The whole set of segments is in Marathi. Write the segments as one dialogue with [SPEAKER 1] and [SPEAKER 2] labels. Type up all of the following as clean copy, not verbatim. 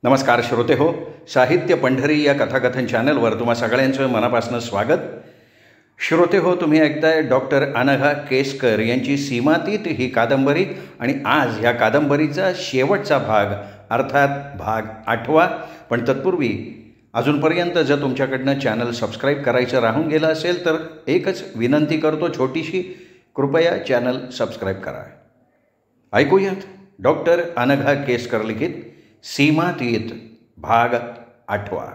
[SPEAKER 1] नमस्कार श्रोते हो, साहित्य पंढरी या कथाकथन चॅनलवर तुम्हा सगळ्यांचं मनापासून स्वागत. श्रोते हो, तुम्ही ऐकताय डॉक्टर अनघा केसकर यांची सीमातीत ही कादंबरी आणि आज ह्या कादंबरीचा शेवटचा भाग अर्थात भाग 8वा. पण तत्पूर्वी अजूनपर्यंत जर तुमच्याकडनं चॅनल सबस्क्राईब करायचं राहून गेलं असेल तर एकच विनंती करतो छोटीशी, कृपया चॅनल सबस्क्राईब करा. ऐकूयात डॉक्टर अनघा केसकर लिखित सीमातीत भाग 8वा.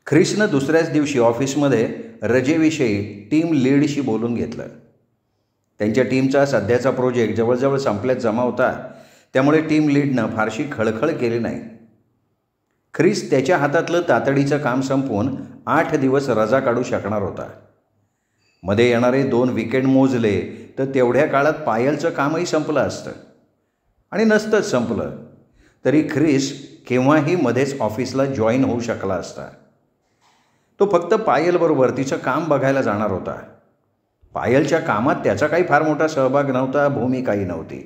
[SPEAKER 1] ख्रिसनं दुसऱ्याच दिवशी ऑफिसमध्ये रजेविषयी टीम लीडशी बोलून घेतलं. त्यांच्या टीमचा सध्याचा प्रोजेक्ट जवळजवळ संपल्यात जमा होता, त्यामुळे टीम लीडनं फारशी खळखळ केली नाही. ख्रिस त्याच्या हातातलं तातडीचं काम संपवून 8 दिवस रजा काढू शकणार होता. मध्ये येणारे 2 वीकेंड मोजले तर तेवढ्या काळात पायलचं कामही संपलं असतं. आणि नसतंच संपलं तरी ख्रिस केव्हाही मध्येच ऑफिसला जॉईन होऊ शकला असता. तो फक्त पायलबरोबर तिचं काम बघायला जाणार होता. पायलच्या कामात त्याचा काही फार मोठा सहभाग नव्हता, भूमिकाही नव्हती.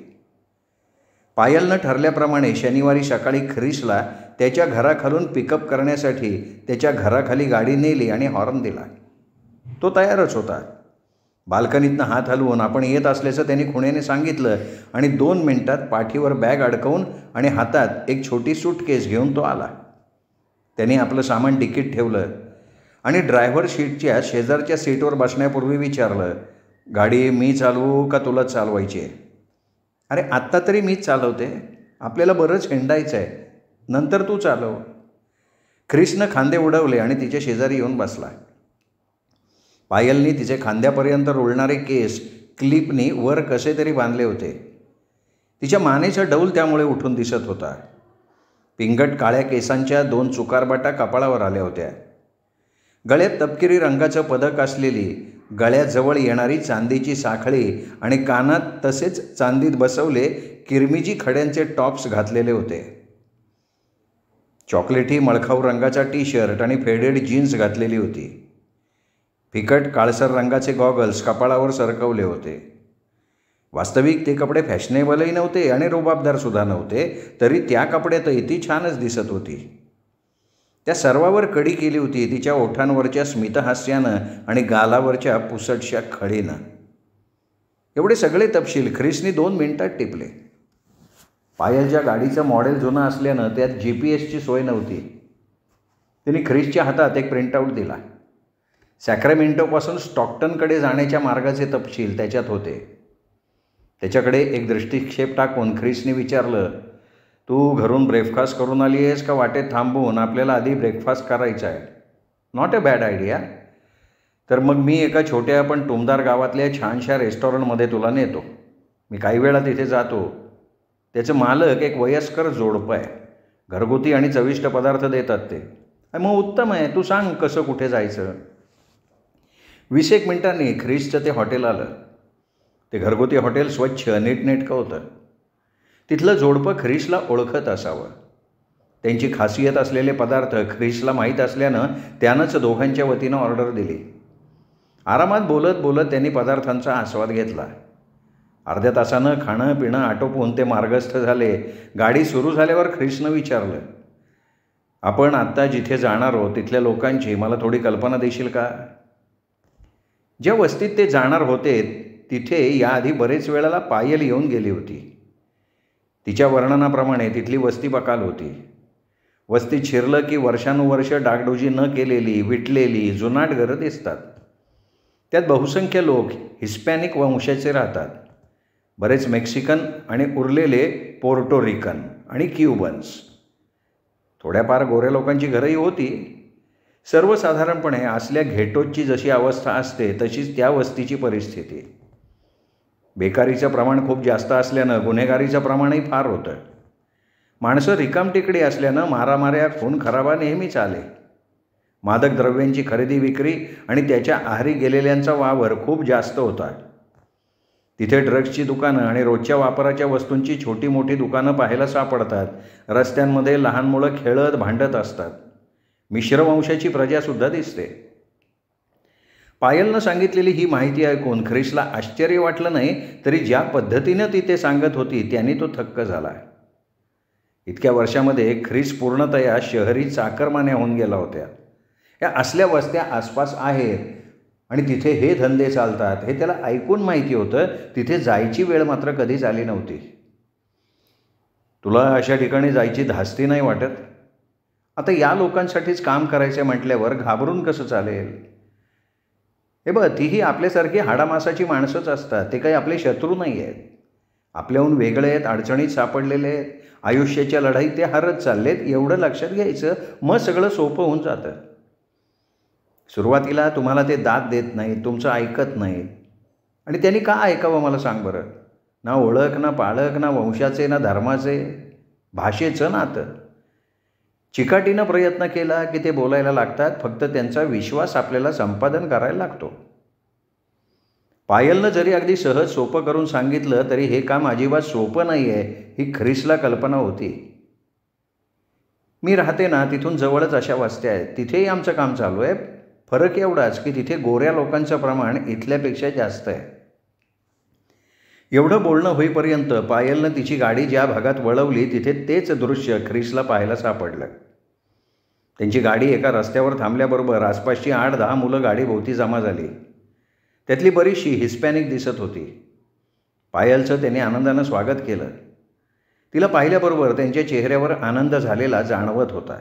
[SPEAKER 1] पायलनं ठरल्याप्रमाणे शनिवारी सकाळी ख्रिसला त्याच्या घराखालून पिकअप करण्यासाठी त्याच्या घराखाली गाडी नेली आणि हॉर्न दिला. तो तयारच होता. बाल्कनीतनं हात हलवून आपण येत असल्याचं त्यांनी खुणेने सांगितलं आणि 2 मिनिटात पाठीवर बॅग अडकवून आणि हातात एक छोटी सूटकेस घेऊन तो आला. त्यांनी आपलं सामान डिकीत ठेवलं आणि ड्रायव्हर सीटच्या शेजारच्या सीटवर बसण्यापूर्वी विचारलं, गाडी मी चालवू का तुला चालवायची आहे? अरे आत्ता तरी मीच चालवते, आपल्याला बरंच हिंडायचं आहे, नंतर तू चालव. ख्रिसनं खांदे उडवले आणि तिच्या शेजारी येऊन बसला. पायलनी तिचे खांद्यापर्यंत रुळणारे केस क्लिपनी वर कसे तरी बांधले होते. तिच्या मानेचा डौल त्यामुळे उठून दिसत होता. पिंगट काळ्या केसांच्या 2 चुकारबाटा कपाळावर आल्या होत्या. गळ्यात तपकिरी रंगाचं पदक असलेली, गळ्याजवळ येणारी चांदीची साखळी आणि कानात तसेच चांदीत बसवले किरमिजी खड्यांचे टॉप्स घातलेले होते. चॉकलेटी मळखाऊ रंगाचा टी-शर्ट आणि फेडेड जीन्स घातलेली होती. फिकट काळसर रंगाचे गॉगल्स कपाळावर सरकवले होते. वास्तविक ते कपडे फॅशनेबलही नव्हते आणि रुबाबदारसुद्धा नव्हते, तरी त्या कपड्यातही ती छानच दिसत होती. त्या सर्वावर कडी केली होती तिच्या ओठांवरच्या स्मितहास्यानं आणि गालावरच्या पुसटशा खळीनं. एवढे सगळे तपशील ख्रिसनी 2 मिनिटात टिपले. पायलच्या गाडीचं मॉडेल जुनं असल्यानं त्यात GPS सोय नव्हती. तिने ख्रिसच्या हातात एक प्रिंटआउट दिला. सॅक्रामेंटोपासून स्टॉक्टनकडे जाण्याच्या मार्गाचे तपशील त्याच्यात होते. त्याच्याकडे एक दृष्टिक्षेप टाकून ख्रिसने विचारलं, तू घरून ब्रेकफास्ट करून आली आहेस का वाटेत थांबवून आपल्याला आधी ब्रेकफास्ट करायचा आहे? Not a bad idea. तर मग मी एका छोट्या पण टुमदार गावातल्या छानशा रेस्टॉरंटमध्ये तुला नेतो. मी काही वेळा तिथे जातो. त्याचं मालक एक वयस्कर जोडपं आहे. घरगुती आणि चविष्ट पदार्थ देतात ते. मग उत्तम आहे, तू सांग कसं कुठे जायचं. 20 मिनिटांनी ख्रिसचं ते हॉटेल आलं. ते घरगुती हॉटेल स्वच्छ नीटनेटकं होतं. तिथलं जोडपं ख्रिसला ओळखत असावं. त्यांची खासियत असलेले पदार्थ ख्रिसला माहीत असल्यानं त्यानंच दोघांच्या वतीनं ऑर्डर दिली. आरामात बोलत बोलत त्यांनी पदार्थांचा आस्वाद घेतला. अर्ध्या तासानं खाणं पिणं आटोपून ते मार्गस्थ झाले. गाडी सुरू झाल्यावर ख्रिसनं विचारलं, आपण आत्ता जिथे जाणार आहोत तिथल्या लोकांची मला थोडी कल्पना देशील का? ज्या वस्तीत ते जाणार होते तिथे याआधी बरेच वेळेला पायल येऊन गेली होती. तिच्या वर्णनाप्रमाणे तिथली वस्ती बकाल होती. वस्तीत शिरलं की वर्षानुवर्ष डागडोजी न केलेली, विटलेली जुनाट घरं दिसतात. त्यात बहुसंख्य लोक हिस्पॅनिक वंशाचे राहतात. बरेच मेक्सिकन आणि उरलेले पोर्टोरिकन आणि क्युबन्स. थोड्याफार गोऱ्या लोकांची घरंही होती. सर्वसाधारणपणे असल्या घेटोची जशी अवस्था असते तशीच त्या वस्तीची परिस्थिती. बेकारीचं प्रमाण खूप जास्त असल्यानं गुन्हेगारीचं प्रमाणही फार होतं. माणसं रिकामटेकडी असल्यानं मारामाऱ्या खून खराबा नेहमीच आले. मादक द्रव्यांची खरेदी विक्री आणि त्याच्या आहारी गेलेल्यांचा वावर खूप जास्त होता. तिथे ड्रग्सची दुकानं आणि रोजच्या वापराच्या वस्तूंची छोटी मोठी दुकानं पाहायला सापडतात. रस्त्यांमध्ये लहान मुलं खेळत भांडत असतात. मिश्रवंशाची प्रजासुद्धा दिसते. पायलनं सांगितलेली ही माहिती ऐकून ख्रिसला आश्चर्य वाटलं नाही, तरी ज्या पद्धतीनं ती ते सांगत होती त्याने तो थक्क झाला. इतक्या वर्षामध्ये ख्रिस पूर्णतया शहरी चाकरमान्या होऊन गेला होत्या. या असल्या वस्त्या आसपास आहेत आणि तिथे हे धंदे चालतात हे त्याला ऐकून माहिती होतं. तिथे जायची वेळ मात्र कधीच आली नव्हती. तुला अशा ठिकाणी जायची धास्ती नाही वाटत? आता या लोकांसाठीच काम करायचं म्हटल्यावर घाबरून कसं चालेल? हे बघ, तीही आपल्यासारखी हाडामासाची माणसंच असतात. ते काही आपले शत्रू नाही आहेत. आपल्याहून वेगळे आहेत, अडचणीत सापडलेले आहेत, आयुष्याच्या लढाईत ते हारत चाललेत. एवढं लक्षात घ्यायचं, मग सगळं सोपं होऊन जातं. सुरुवातीला तुम्हाला ते दाद देत नाहीत, तुमचं ऐकत नाहीत. आणि त्यांनी का ऐकावं मला सांग बरं? ना ओळख, ना पाळख, ना वंशाचे, ना धर्माचे, भाषेचं नातं. चिकाटीनं प्रयत्न केला की ते बोलायला लागतात. फक्त त्यांचा विश्वास आपल्याला संपादन करायला लागतो. पायलनं जरी अगदी सहज सोपं करून सांगितलं तरी हे काम अजिबात सोपं नाही आहे ही ख्रिसला कल्पना होती. मी राहते ना तिथून जवळच अशा वस्त्या आहेत. तिथेही आमचं काम चालू आहे. फरक एवढाच की तिथे गोऱ्या लोकांचं प्रमाण इथल्यापेक्षा जास्त आहे. एवढं बोलणं होईपर्यंत पायलनं तिची गाडी ज्या भागात वळवली तिथे तेच दृश्य ख्रिसला पाहायला सापडलं. त्यांची गाडी एका रस्त्यावर थांबल्याबरोबर आसपासची 8-10 मुलं गाडीभोवती जमा झाली. त्यातली बरीचशी हिस्पॅनिक दिसत होती. पायलचं त्याने आनंदानं स्वागत केलं. तिला पाहिल्याबरोबर त्यांच्या चेहऱ्यावर आनंद झालेला जाणवत होता.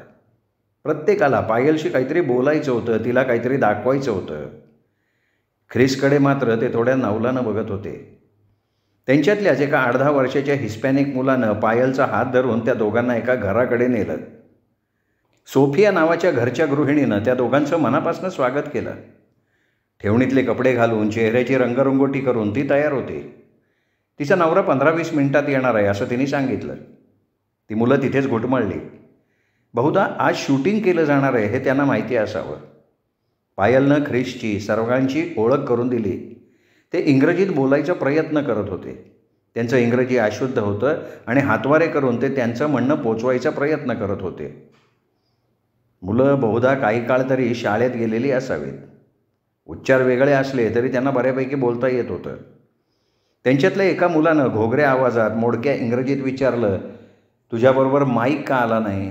[SPEAKER 1] प्रत्येकाला पायलशी काहीतरी बोलायचं होतं, तिला काहीतरी दाखवायचं होतं. ख्रिसकडे मात्र ते थोड्या नवलानं बघत होते. त्यांच्यातल्याच एका 8-10 वर्षाच्या हिस्पॅनिक मुलानं पायलचा हात धरून त्या दोघांना एका घराकडे नेलं. सोफिया नावाच्या घरच्या गृहिणीनं त्या दोघांचं मनापासून स्वागत केलं. ठेवणीतले कपडे घालून चेहऱ्याची रंगरंगोटी करून ती तयार होती. तिचा नवरा 15-20 मिनिटात येणार आहे असं तिने सांगितलं. ती मुलं तिथेच घुटमळली. बहुधा आज शूटिंग केलं जाणार आहे हे त्यांना माहिती असावं. पायलनं ख्रिसची सर्वांची ओळख करून दिली. ते इंग्रजीत बोलायचा प्रयत्न करत होते. त्यांचं इंग्रजी अशुद्ध होतं आणि हातवारे करून ते त्यांचं म्हणणं पोचवायचा प्रयत्न करत होते. मुलं बहुधा काही काळ तरी शाळेत गेलेली असावीत. उच्चार वेगळे असले तरी त्यांना बऱ्यापैकी बोलता येत होतं. त्यांच्यातल्या एका मुलानं घोगऱ्या आवाजात मोडक्या इंग्रजीत विचारलं, तुझ्याबरोबर माईक का आला नाही?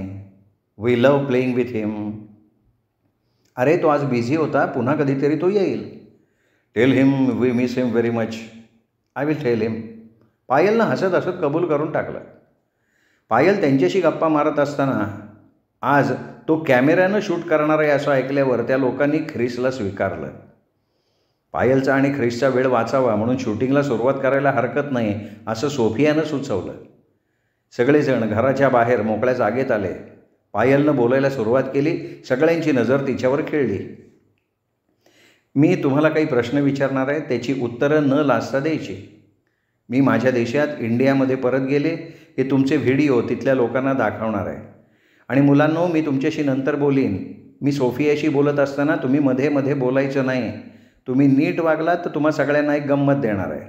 [SPEAKER 1] We love playing with him. अरे तो आज बिझी होता, पुन्हा कधीतरी तो येईल. Tell him we miss him very much. I will tell him. पायलनं हसत हसत कबूल करून टाकलं. पायल त्यांच्याशी गप्पा मारत असताना आज तो कॅमेऱ्यानं शूट करणार आहे असं ऐकल्यावर त्या लोकांनी ख्रिसला स्वीकारलं. पायलचा आणि ख्रिसचा वेळ वाचावा म्हणून शूटिंगला सुरुवात करायला हरकत नाही असं सोफियानं सुचवलं. सगळेजण घराच्या बाहेर मोकळ्या जागेत आले. पायलनं बोलायला सुरुवात केली. सगळ्यांची नजर तिच्यावर खेळली. मी तुम्हाला काही प्रश्न विचारणार आहे, त्याची उत्तरं न लाजता द्यायची. मी माझ्या देशात इंडियामध्ये परत गेले हे तुमचे व्हिडिओ तिथल्या लोकांना दाखवणार आहे. आणि मुलांनो, मी तुमच्याशी नंतर बोलीन. मी सोफियाशी बोलत असताना तुम्ही मध्ये मध्ये बोलायचं नाही. तुम्ही नीट वागलात तर तुम्हा सगळ्यांना एक गंमत देणार आहे.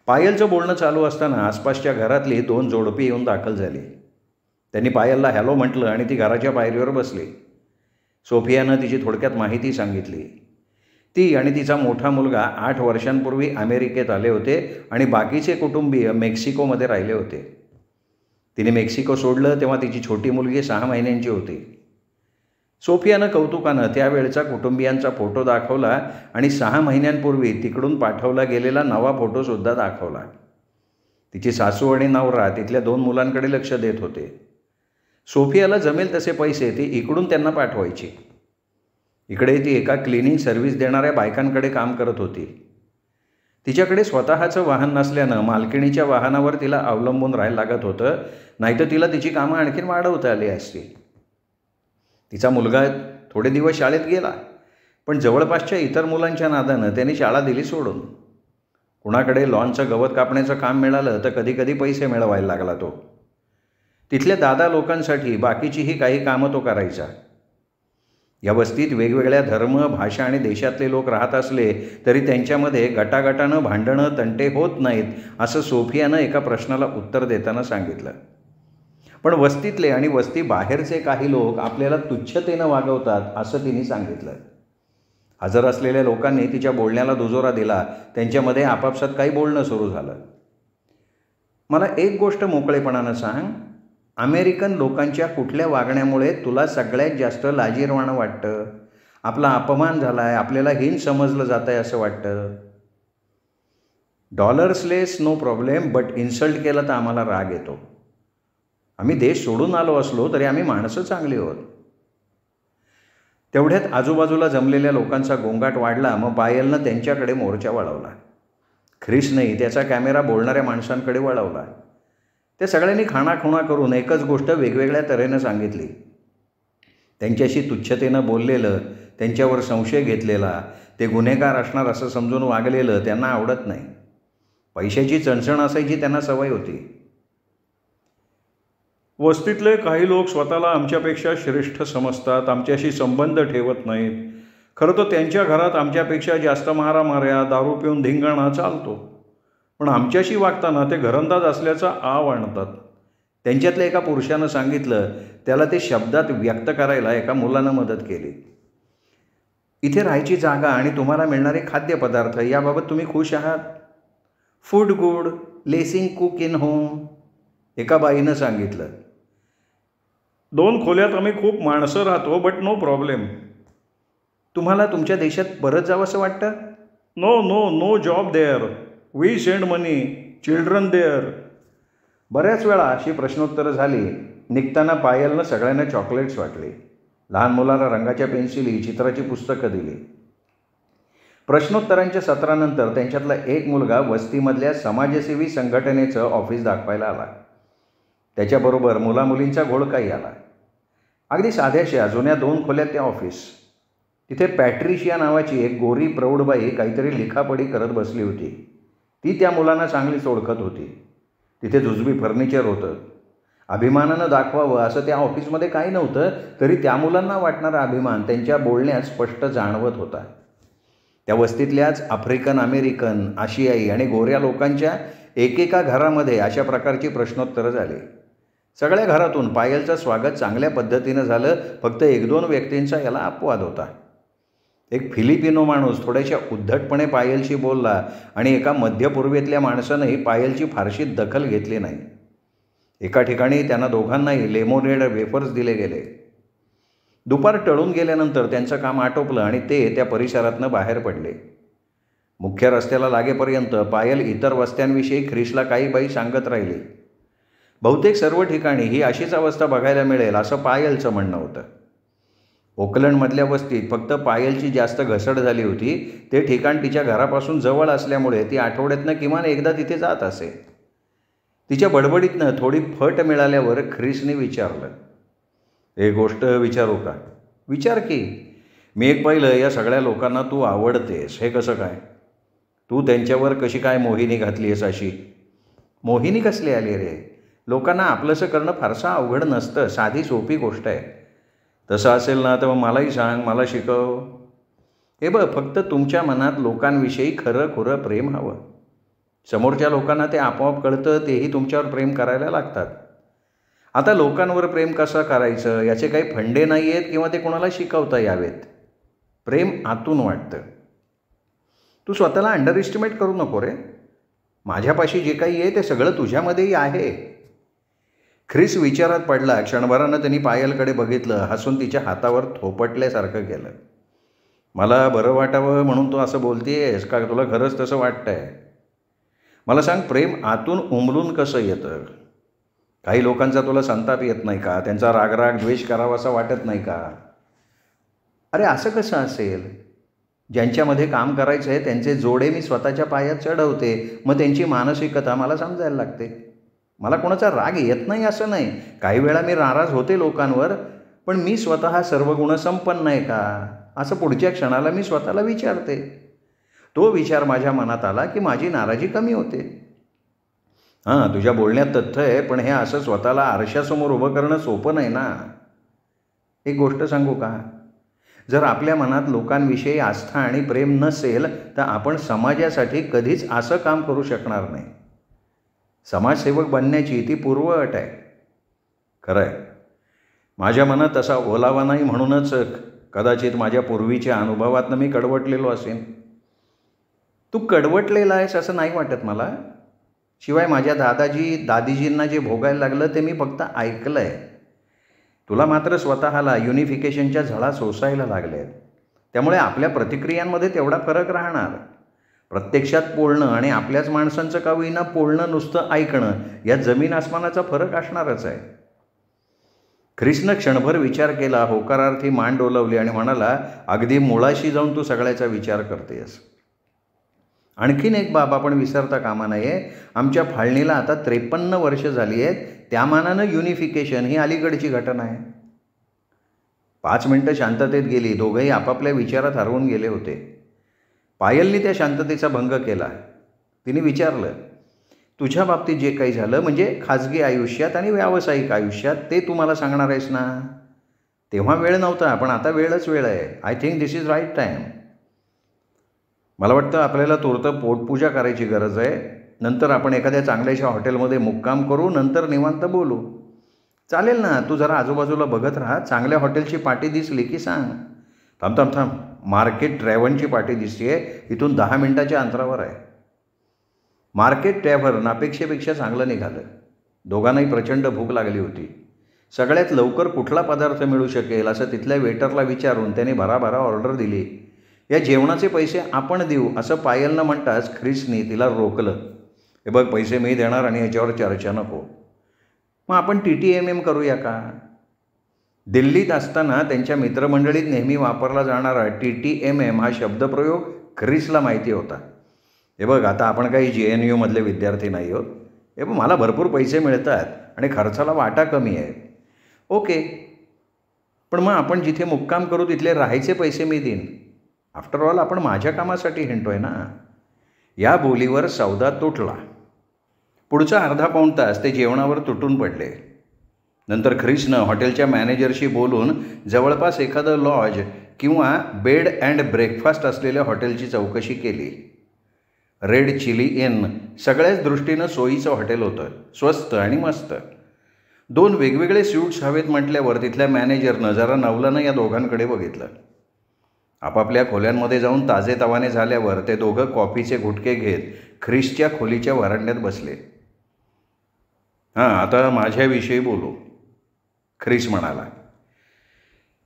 [SPEAKER 1] पायलचं बोलणं चालू असताना आसपासच्या घरातली 2 जोडपी येऊन दाखल झाली. त्यांनी पायलला हॅलो म्हटलं आणि ती घराच्या पायरीवर बसली. सोफियानं तिची थोडक्यात माहिती सांगितली. ती आणि तिचा मोठा मुलगा 8 वर्षांपूर्वी अमेरिकेत आले होते आणि बाकीचे कुटुंबीय मेक्सिकोमध्ये राहिले होते. तिने मेक्सिको सोडलं तेव्हा तिची छोटी मुलगी 6 महिन्यांची होती. सोफियानं कौतुकानं त्यावेळचा कुटुंबियांचा फोटो दाखवला आणि 6 महिन्यांपूर्वी तिकडून पाठवला गेलेला नवा फोटोसुद्धा दाखवला. तिची सासू आणि नवरा तिथल्या 2 मुलांकडे लक्ष देत होते. सोफियाला जमेल तसे पैसे ती इकडून त्यांना पाठवायची. इकडे ती एका क्लिनिंग सर्व्हिस देणाऱ्या बायकांकडे काम करत होती. तिच्याकडे स्वतःचं वाहन नसल्यानं मालकिणीच्या वाहनावर तिला अवलंबून राहायला लागत होतं. नाहीतर तिला तिची कामं आणखीन वाढवता आली असती. तिचा मुलगा थोडे दिवस शाळेत गेला, पण जवळपासच्या इतर मुलांच्या नादानं त्यांनी शाळा दिली सोडून. कुणाकडे लॉनचं गवत कापण्याचं काम मिळालं तर कधीकधी पैसे मिळवायला लागला तो. तिथल्या दादा लोकांसाठी बाकीचीही काही कामं तो करायचा. या वस्तीत वेगवेगळ्या धर्म, भाषा आणि देशातले लोक राहत असले तरी त्यांच्यामध्ये गटागटानं भांडणं, तंटे होत नाहीत असं सोफियानं एका प्रश्नाला उत्तर देताना सांगितलं. पण वस्तीतले आणि वस्ती बाहेरचे काही लोक आपल्याला तुच्छतेनं वागवतात असं तिने सांगितलं. हजर असलेल्या लोकांनी तिच्या बोलण्याला दुजोरा दिला. त्यांच्यामध्ये आपापसात काही बोलणं सुरू झालं. मला एक गोष्ट मोकळेपणानं सांग, अमेरिकन लोकांच्या कुठल्या वागण्यामुळे तुला सगळ्यात जास्त लाजिरवाणं वाटतं? आपला अपमान झाला आहे, आपल्याला हीन समजलं जात आहे असं वाटतं? डॉलर्सलेस नो प्रॉब्लेम, बट इन्सल्ट केलं तर आम्हाला राग येतो. आम्ही देश सोडून आलो असलो तरी आम्ही माणसं चांगली आहोत. तेवढ्यात आजूबाजूला जमलेल्या लोकांचा गोंगाट वाढला. मग पायलनं त्यांच्याकडे मोर्चा वळवला. ख्रिसनेही त्याचा कॅमेरा बोलणाऱ्या माणसांकडे वळवला. त्या सगळ्यांनी खाणाखुणा करून एकच गोष्ट वेगवेगळ्या तऱ्हेनं सांगितली. त्यांच्याशी तुच्छतेनं बोललेलं, त्यांच्यावर संशय घेतलेला, ते गुन्हेगार असणार असं समजून वागलेलं त्यांना आवडत नाही. पैशाची चणचण असायची त्यांना सवय होती. वस्तीतले काही लोक स्वतःला आमच्यापेक्षा श्रेष्ठ समजतात, आमच्याशी संबंध ठेवत नाहीत. खरं तर त्यांच्या घरात आमच्यापेक्षा जास्त मारामाऱ्या, दारू पिऊन धिंगाणा चालतो. पण आमच्याशी वागताना ते घरंदाज असल्याचा आव आणतात. त्यांच्यातल्या एका पुरुषानं सांगितलं, त्याला ते शब्दात व्यक्त करायला एका मुलानं मदत केली. इथे राहायची जागा आणि तुम्हाला मिळणारे खाद्यपदार्थ याबाबत तुम्ही खुश आहात? Food good, lacing cook in home, एका बाईनं सांगितलं. 2 खोल्यात आम्ही खूप माणसं राहतो, बट नो प्रॉब्लेम. तुम्हाला तुमच्या देशात परत जावंसं वाटतं? No no no job there, we send money, children there. बऱ्याच वेळा अशी प्रश्नोत्तरं झाली. निघताना पायलनं सगळ्यांना चॉकलेट्स वाटली. लहान मुलाला रंगाच्या पेन्सिली, चित्राची पुस्तकं दिली. प्रश्नोत्तरांच्या सत्रानंतर त्यांच्यातला एक मुलगा वस्तीमधल्या समाजसेवी संघटनेचं ऑफिस दाखवायला आला. त्याच्याबरोबर मुलामुलींचा घोळकाही आला. अगदी साध्याशा जुन्या 2 खोल्यात ते ऑफिस. तिथे पॅट्रिशिया नावाची एक गोरी प्रौढबाई काहीतरी लिखापडी करत बसली होती. ती त्या मुलांना चांगलीच ओळखत होती. तिथे जुजबी फर्निचर होतं. अभिमानानं दाखवावं असं त्या ऑफिसमध्ये काही नव्हतं, तरी त्या मुलांना वाटणारा अभिमान त्यांच्या बोलण्यात स्पष्ट जाणवत होता. त्या वस्तीतल्याच आफ्रिकन अमेरिकन, आशियाई आणि गोऱ्या लोकांच्या एकेका घरामध्ये अशा प्रकारची प्रश्नोत्तरं झाली. सगळ्या घरातून पायलचं स्वागत चांगल्या पद्धतीनं झालं. फक्त 1-2 व्यक्तींचा याला अपवाद होता. एक फिलिपिनो माणूस थोड्याशा उद्धटपणे पायलशी बोलला आणि एका मध्यपूर्वेतल्या माणसानंही पायलची फारशी दखल घेतली नाही. एका ठिकाणी त्यांना दोघांनाही लेमोनेड वेफर्स दिले गेले. दुपार टळून गेल्यानंतर त्यांचं काम आटोपलं आणि ते त्या परिसरातनं बाहेर पडले. मुख्य रस्त्याला लागेपर्यंत पायल इतर वस्त्यांविषयी ख्रिसला काही बाई सांगत राहिली. बहुतेक सर्व ठिकाणी ही अशीच अवस्था बघायला मिळेल असं पायलचं म्हणणं होतं. ओकलंडमधल्या वस्तीत फक्त पायलची जास्त घसड झाली होती. ते ठिकाण तिच्या घरापासून जवळ असल्यामुळे ती आठवड्यातनं किमान एकदा तिथे जात असे. तिच्या बडबडीतनं थोडी फट मिळाल्यावर ख्रिसने विचारलं, एक गोष्ट विचारू का? विचार की. मी एक पाहिलं, या सगळ्या लोकांना तू आवडतेस. हे कसं काय? तू त्यांच्यावर कशी काय मोहिनी घातली आहेस अशी? मोहिनी कसली आली रे? लोकांना आपलंसं करणं फारसं अवघड नसतं, साधी सोपी गोष्ट आहे. तसं असेल ना तर मलाही सांग, मला शिकव. हे बघ, फक्त तुमच्या मनात लोकांविषयी खरं खुरं प्रेम हवं. समोरच्या लोकांना ते आपोआप कळतं, तेही तुमच्यावर प्रेम करायला लागतात. आता लोकांवर प्रेम कसं करायचं याचे काही फंडे नाही आहेत किंवा ते कोणाला शिकवता यावेत. प्रेम आतून वाटतं. तू स्वतःला अंडर एस्टिमेट करू नको रे. माझ्यापाशी जे काही आहे ते सगळं तुझ्यामध्येही आहे. ख्रिस विचारात पडला. क्षणभरानं त्यांनी पायलकडे बघितलं, हसून तिच्या हातावर थोपटल्यासारखं केलं. मला बरं वाटावं म्हणून तू असं बोलतेस का? तुला खरंच तसं वाटतंय? मला सांग, प्रेम आतून उमलून कसं येतं? काही लोकांचा तुला संताप येत नाही का? त्यांचा रागराग द्वेष करावासा वाटत नाही का? अरे असं कसं असेल? ज्यांच्यामध्ये काम करायचं आहे त्यांचे जोडे मी स्वतःच्या पायात चढवते. मग त्यांची मानसिकता मला समजायला लागते. मला कोणाचा राग येत नाही असं नाही. काही वेळा मी नाराज होते लोकांवर, पण मी स्वतः सर्व गुणसंपन्न आहे का असं पुढच्या क्षणाला मी स्वतःला विचारते. तो विचार माझ्या मनात आला की माझी नाराजी कमी होते. हां, तुझ्या बोलण्यात तथ्य आहे, पण हे असं स्वतःला आरशासमोर उभं करणं सोपं नाही ना. एक गोष्ट सांगू का? जर आपल्या मनात लोकांविषयी आस्था आणि प्रेम नसेल तर आपण समाजासाठी कधीच असं काम करू शकणार नाही. समाजसेवक बनण्याची ती पूर्वअट आहे. खरं आहे, माझ्या मनात तसा ओलावा नाही, म्हणूनच कदाचित माझ्या पूर्वीच्या अनुभवातनं मी कडवटलेलो असेन. तू कडवटलेला आहेस असं नाही वाटत मला. शिवाय माझ्या दादीजींना जे भोगायला लागलं ते मी फक्त ऐकलं आहे. तुला मात्र स्वतःला युनिफिकेशनच्या झळा सोसायला लागल्या आहेत. त्यामुळे आपल्या प्रतिक्रियांमध्ये तेवढा फरक राहणार. प्रत्यक्षात बोलणं आणि आपल्याच माणसांचं का होईना बोलणं नुसतं ऐकणं या जमीन आसमानाचा फरक असणारच आहे. ख्रिसनं क्षणभर विचार केला, होकारार्थी मान डोलवली आणि म्हणाला, अगदी मुळाशी जाऊन तू सगळ्याचा विचार करतेस. आणखीन एक बाब आपण विसरता कामा नये. आमच्या फाळणीला आता 53 वर्ष झाली आहेत. त्या मानानं युनिफिकेशन ही अलीकडची घटना आहे. 5 मिनिटं शांततेत गेली. दोघंही आपापल्या विचारात हरवून गेले होते. पायलने त्या शांततेचा भंग केला. तिने विचारलं, तुझ्या बाबतीत जे काही झालं म्हणजे खाजगी आयुष्यात आणि व्यावसायिक आयुष्यात ते तू मला सांगणार आहेस ना? तेव्हा वेळ नव्हता, पण आता वेळच वेळ आहे. I think this is right time. मला वाटतं आपल्याला तूर्त पोटपूजा करायची गरज आहे. नंतर आपण एखाद्या चांगल्याशा हॉटेलमध्ये मुक्काम करू, नंतर निवांत बोलू. चालेल ना? तू जरा आजूबाजूला बघत राहा. चांगल्या हॉटेलची पाटी दिसली की सांग. थांब. मार्केट ट्रॅव्हनची पाटी दिसते आहे. इथून 10 मिनिटाच्या अंतरावर आहे. मार्केट ट्रॅव्हन अपेक्षेपेक्षा चांगलं निघालं. दोघांनाही प्रचंड भूक लागली होती. सगळ्यात लवकर कुठला पदार्थ मिळू शकेल असं तिथल्या वेटरला विचारून त्याने भराभरा ऑर्डर दिली. या जेवणाचे पैसे आपण देऊ असं पायलनं म्हणताच ख्रिसनी तिला रोखलं. हे बघ, पैसे मी देणार आणि याच्यावर चर्चा नको. मग आपण TTMM करूया का? दिल्लीत असताना त्यांच्या मित्रमंडळीत नेहमी वापरला जाणारा TTMM हा शब्दप्रयोग ख्रिसला माहिती होता. हे बघ, आता आपण काही JNUमधले विद्यार्थी नाही आहोत. हे बघ, मला भरपूर पैसे मिळतात आणि खर्चाला वाटा कमी आहे. ओके, पण मग आपण जिथे मुक्काम करू तिथले राहायचे पैसे मी देईन. आफ्टर ऑल आपण माझ्या कामासाठी हिंडतोय ना. या बोलीवर सौदा तुटला. पुढचा अर्धा पाऊण तास ते जेवणावर तुटून पडले. नंतर ख्रिसनं हॉटेलच्या मॅनेजरशी बोलून जवळपास एखादं लॉज किंवा बेड अँड ब्रेकफास्ट असलेल्या हॉटेलची चौकशी केली. रेड चिली इन सगळ्याच दृष्टीनं सोयीचं हॉटेल होतं. स्वस्त आणि मस्त. 2 वेगवेगळे स्यूट्स हवेत म्हटल्यावर तिथल्या मॅनेजरनं जरा नवलानं या दोघांकडे बघितलं. आपापल्या खोल्यांमध्ये जाऊन ताजेतवाने झाल्यावर ते दोघं कॉफीचे घुटके घेत ख्रिसच्या खोलीच्या व्हरांड्यात बसले. आता माझ्याविषयी बोलू, ख्रिस म्हणाला.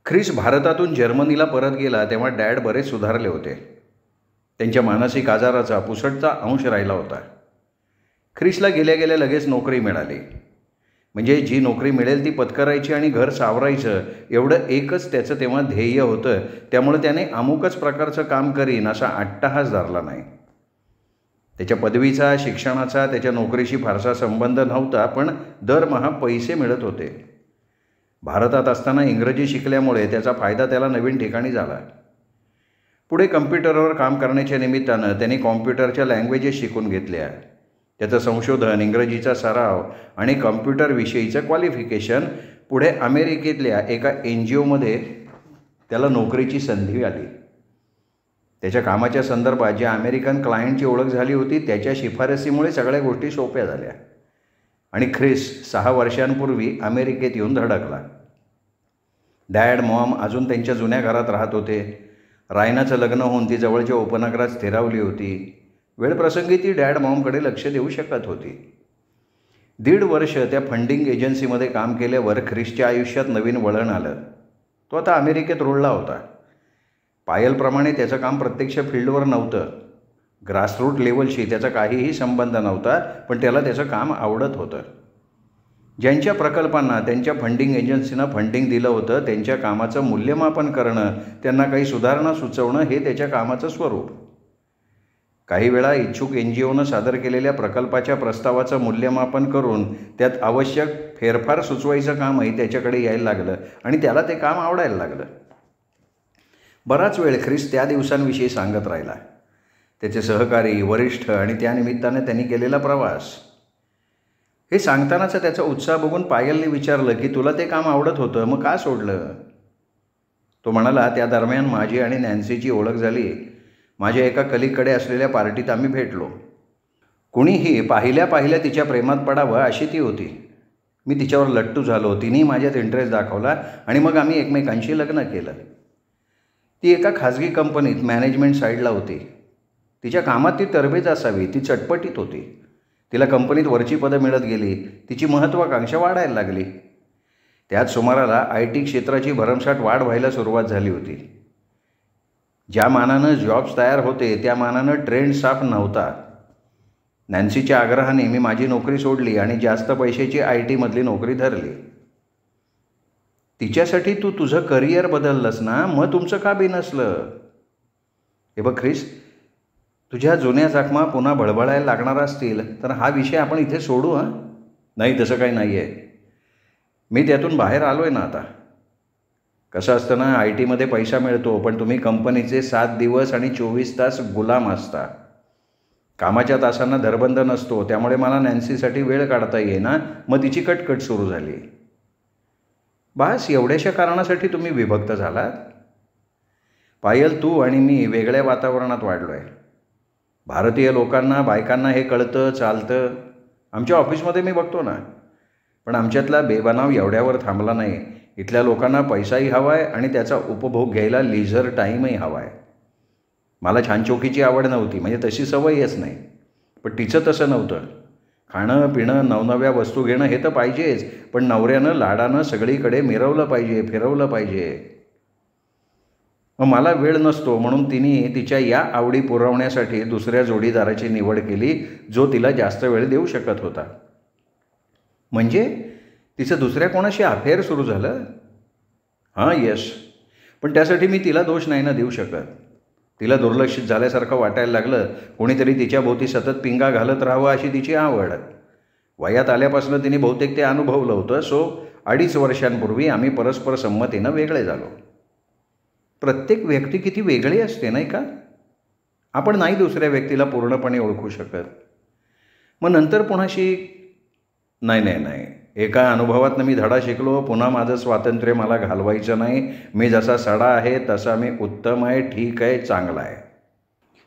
[SPEAKER 1] ख्रिस भारतातून जर्मनीला परत गेला तेव्हा डॅड बरेच सुधारले होते. त्यांच्या मानसिक आजाराचा पुसटचा अंश राहिला होता. ख्रिसला गेल्या गेल्या लगेच नोकरी मिळाली. म्हणजे जी नोकरी मिळेल ती पत्करायची आणि घर सावरायचं एवढं एकच त्याचं तेव्हा ध्येय होतं. त्यामुळे त्याने अमुकच प्रकारचं काम करीन असा अट्टाहास धरला नाही. त्याच्या पदवीचा, शिक्षणाचा त्याच्या नोकरीशी फारसा संबंध नव्हता, पण दरमहा पैसे मिळत होते. भारतात असताना इंग्रजी शिकल्यामुळे त्याचा फायदा त्याला नवीन ठिकाणी झाला. पुढे कम्प्युटरवर काम करण्याच्या निमित्तानं त्यांनी कॉम्प्युटरच्या लँग्वेजेस शिकून घेतल्या. त्याचं संशोधन, इंग्रजीचा सराव आणि कम्प्युटरविषयीचं क्वालिफिकेशन पुढे अमेरिकेतल्या एका NGOमध्ये त्याला नोकरीची संधी आली. त्याच्या कामाच्या संदर्भात ज्या अमेरिकन क्लायंटची ओळख झाली होती त्याच्या शिफारसीमुळे सगळ्या गोष्टी सोप्या झाल्या आणि ख्रिस 6 वर्षांपूर्वी अमेरिकेत येऊन धडकला. डॅड मॉम अजून त्यांच्या जुन्या घरात राहत होते. रायनाचं लग्न होऊन ती जवळच्या उपनगरात स्थिरावली होती. वेळप्रसंगी ती डॅड मॉमकडे लक्ष देऊ शकत होती. 1.5 वर्ष त्या फंडिंग एजन्सीमध्ये काम केल्यावर ख्रिसच्या आयुष्यात नवीन वळण आलं. तो आता अमेरिकेत रुळला होता. पायलप्रमाणे त्याचं काम प्रत्यक्ष फील्डवर नव्हतं. ग्रासरूट लेवलशी त्याचा काहीही संबंध नव्हता, पण त्याला त्याचं काम आवडत होतं. ज्यांच्या प्रकल्पांना त्यांच्या फंडिंग एजन्सीनं फंडिंग दिलं होतं त्यांच्या कामाचं मूल्यमापन करणं, त्यांना काही सुधारणा सुचवणं हे त्याच्या कामाचं स्वरूप. काही वेळा इच्छुक NGOनं सादर केलेल्या प्रकल्पाच्या प्रस्तावाचं मूल्यमापन करून त्यात आवश्यक फेरफार सुचवायचं कामही त्याच्याकडे यायला लागलं आणि त्याला ते काम आवडायला लागलं. बराच वेळ ख्रिस त्या दिवसांविषयी सांगत राहिला. त्याचे सहकारी, वरिष्ठ आणि त्यानिमित्ताने त्यांनी केलेला प्रवास. हे सांगतानाचा त्याचा उत्साह बघून पायलने विचारलं की तुला ते काम आवडत होतं, मग का सोडलं? तो म्हणाला, त्या दरम्यान माझी आणि नॅन्सीची ओळख झाली. माझ्या एका कलिगकडे असलेल्या पार्टीत आम्ही भेटलो. कुणीही पाहिल्या तिच्या प्रेमात पडावं अशी ती होती. मी तिच्यावर लट्टू झालो. तिनेही माझ्यात इंटरेस्ट दाखवला आणि मग आम्ही एकमेकांशी लग्न केलं. ती एका खाजगी कंपनीत मॅनेजमेंट साईडला होती. तिच्या कामात ती तरबेज असावी. ती चटपटीत होती. तिला कंपनीत वरची पदं मिळत गेली, तिची महत्त्वाकांक्षा वाढायला लागली. त्याच सुमाराला IT क्षेत्राची भरमसाठ वाढ व्हायला सुरुवात झाली होती. ज्या मानानं जॉब्स तयार होते त्या मानानं ट्रेंड साफ नव्हता. नॅन्सीच्या आग्रहाने मी माझी नोकरी सोडली आणि जास्त पैशाची IT मधली नोकरी धरली. तिच्यासाठी तू तुझं करिअर बदललंस ना, मग तुमचं का बिनसलं? हे बघ ख्रिस, तुझ्या जुन्या जखमा पुन्हा बळबळायला लागणार असतील तर हा विषय आपण इथे सोडू. हां, नाही तसं काही नाही आहे. मी त्यातून बाहेर आलो आहे ना आता. कसं असतं ना, IT मध्ये पैसा मिळतो, पण तुम्ही कंपनीचे 7 दिवस आणि 24 तास गुलाम असता. कामाच्या तासांना धरबंध नसतो, त्यामुळे मला नॅन्सीसाठी वेळ काढता येईना. मग तिची कटकट सुरू झाली. बस एवढ्याशा कारणासाठी तुम्ही विभक्त झालात? पायल, तू आणि मी वेगळ्या वातावरणात वाढलो आहे. भारतीय लोकांना, बायकांना हे कळतं, चालतं. आमच्या ऑफिसमध्ये मी बघतो ना. पण आमच्यातला बेबनाव एवढ्यावर थांबला नाही. इथल्या लोकांना पैसाही हवा आहे आणि त्याचा उपभोग घ्यायला लीजर टाईमही हवा आहे. मला छानचोखीची आवड नव्हती, म्हणजे तशी सवयच नाही. पण तिचं तसं नव्हतं. खाणं पिणं, नवनव्या वस्तू घेणं हे तर पाहिजेच, पण नवऱ्यानं लाडानं सगळीकडे मिरवलं पाहिजे, फिरवलं पाहिजे. मग मला वेळ नसतो म्हणून तिने तिच्या या आवडी पुरवण्यासाठी दुसऱ्या जोडीदाराची निवड केली, जो तिला जास्त वेळ देऊ शकत होता. म्हणजे तिचं दुसऱ्या कोणाशी अफेअर सुरू झालं? हां, येस. पण त्यासाठी मी तिला दोष नाही ना देऊ शकत. तिला दुर्लक्षित झाल्यासारखं वाटायला लागलं. कोणीतरी तिच्या भोवती सतत पिंगा घालत राहावं अशी तिची आवड. वयात आल्यापासून तिने बहुतेक ते अनुभवलं होतं. 2.5 वर्षांपूर्वी आम्ही परस्पर संमतीनं वेगळे झालो. प्रत्येक व्यक्ती किती वेगळी असते नाही का? आपण नाही दुसऱ्या व्यक्तीला पूर्णपणे ओळखू शकत. मग नंतर कोणाशी नाही. एका अनुभवातनं मी धडा शिकलो. पुन्हा माझं स्वातंत्र्य मला घालवायचं नाही. मी जसा सडा आहे तसा मी उत्तम आहे, ठीक आहे, चांगला आहे.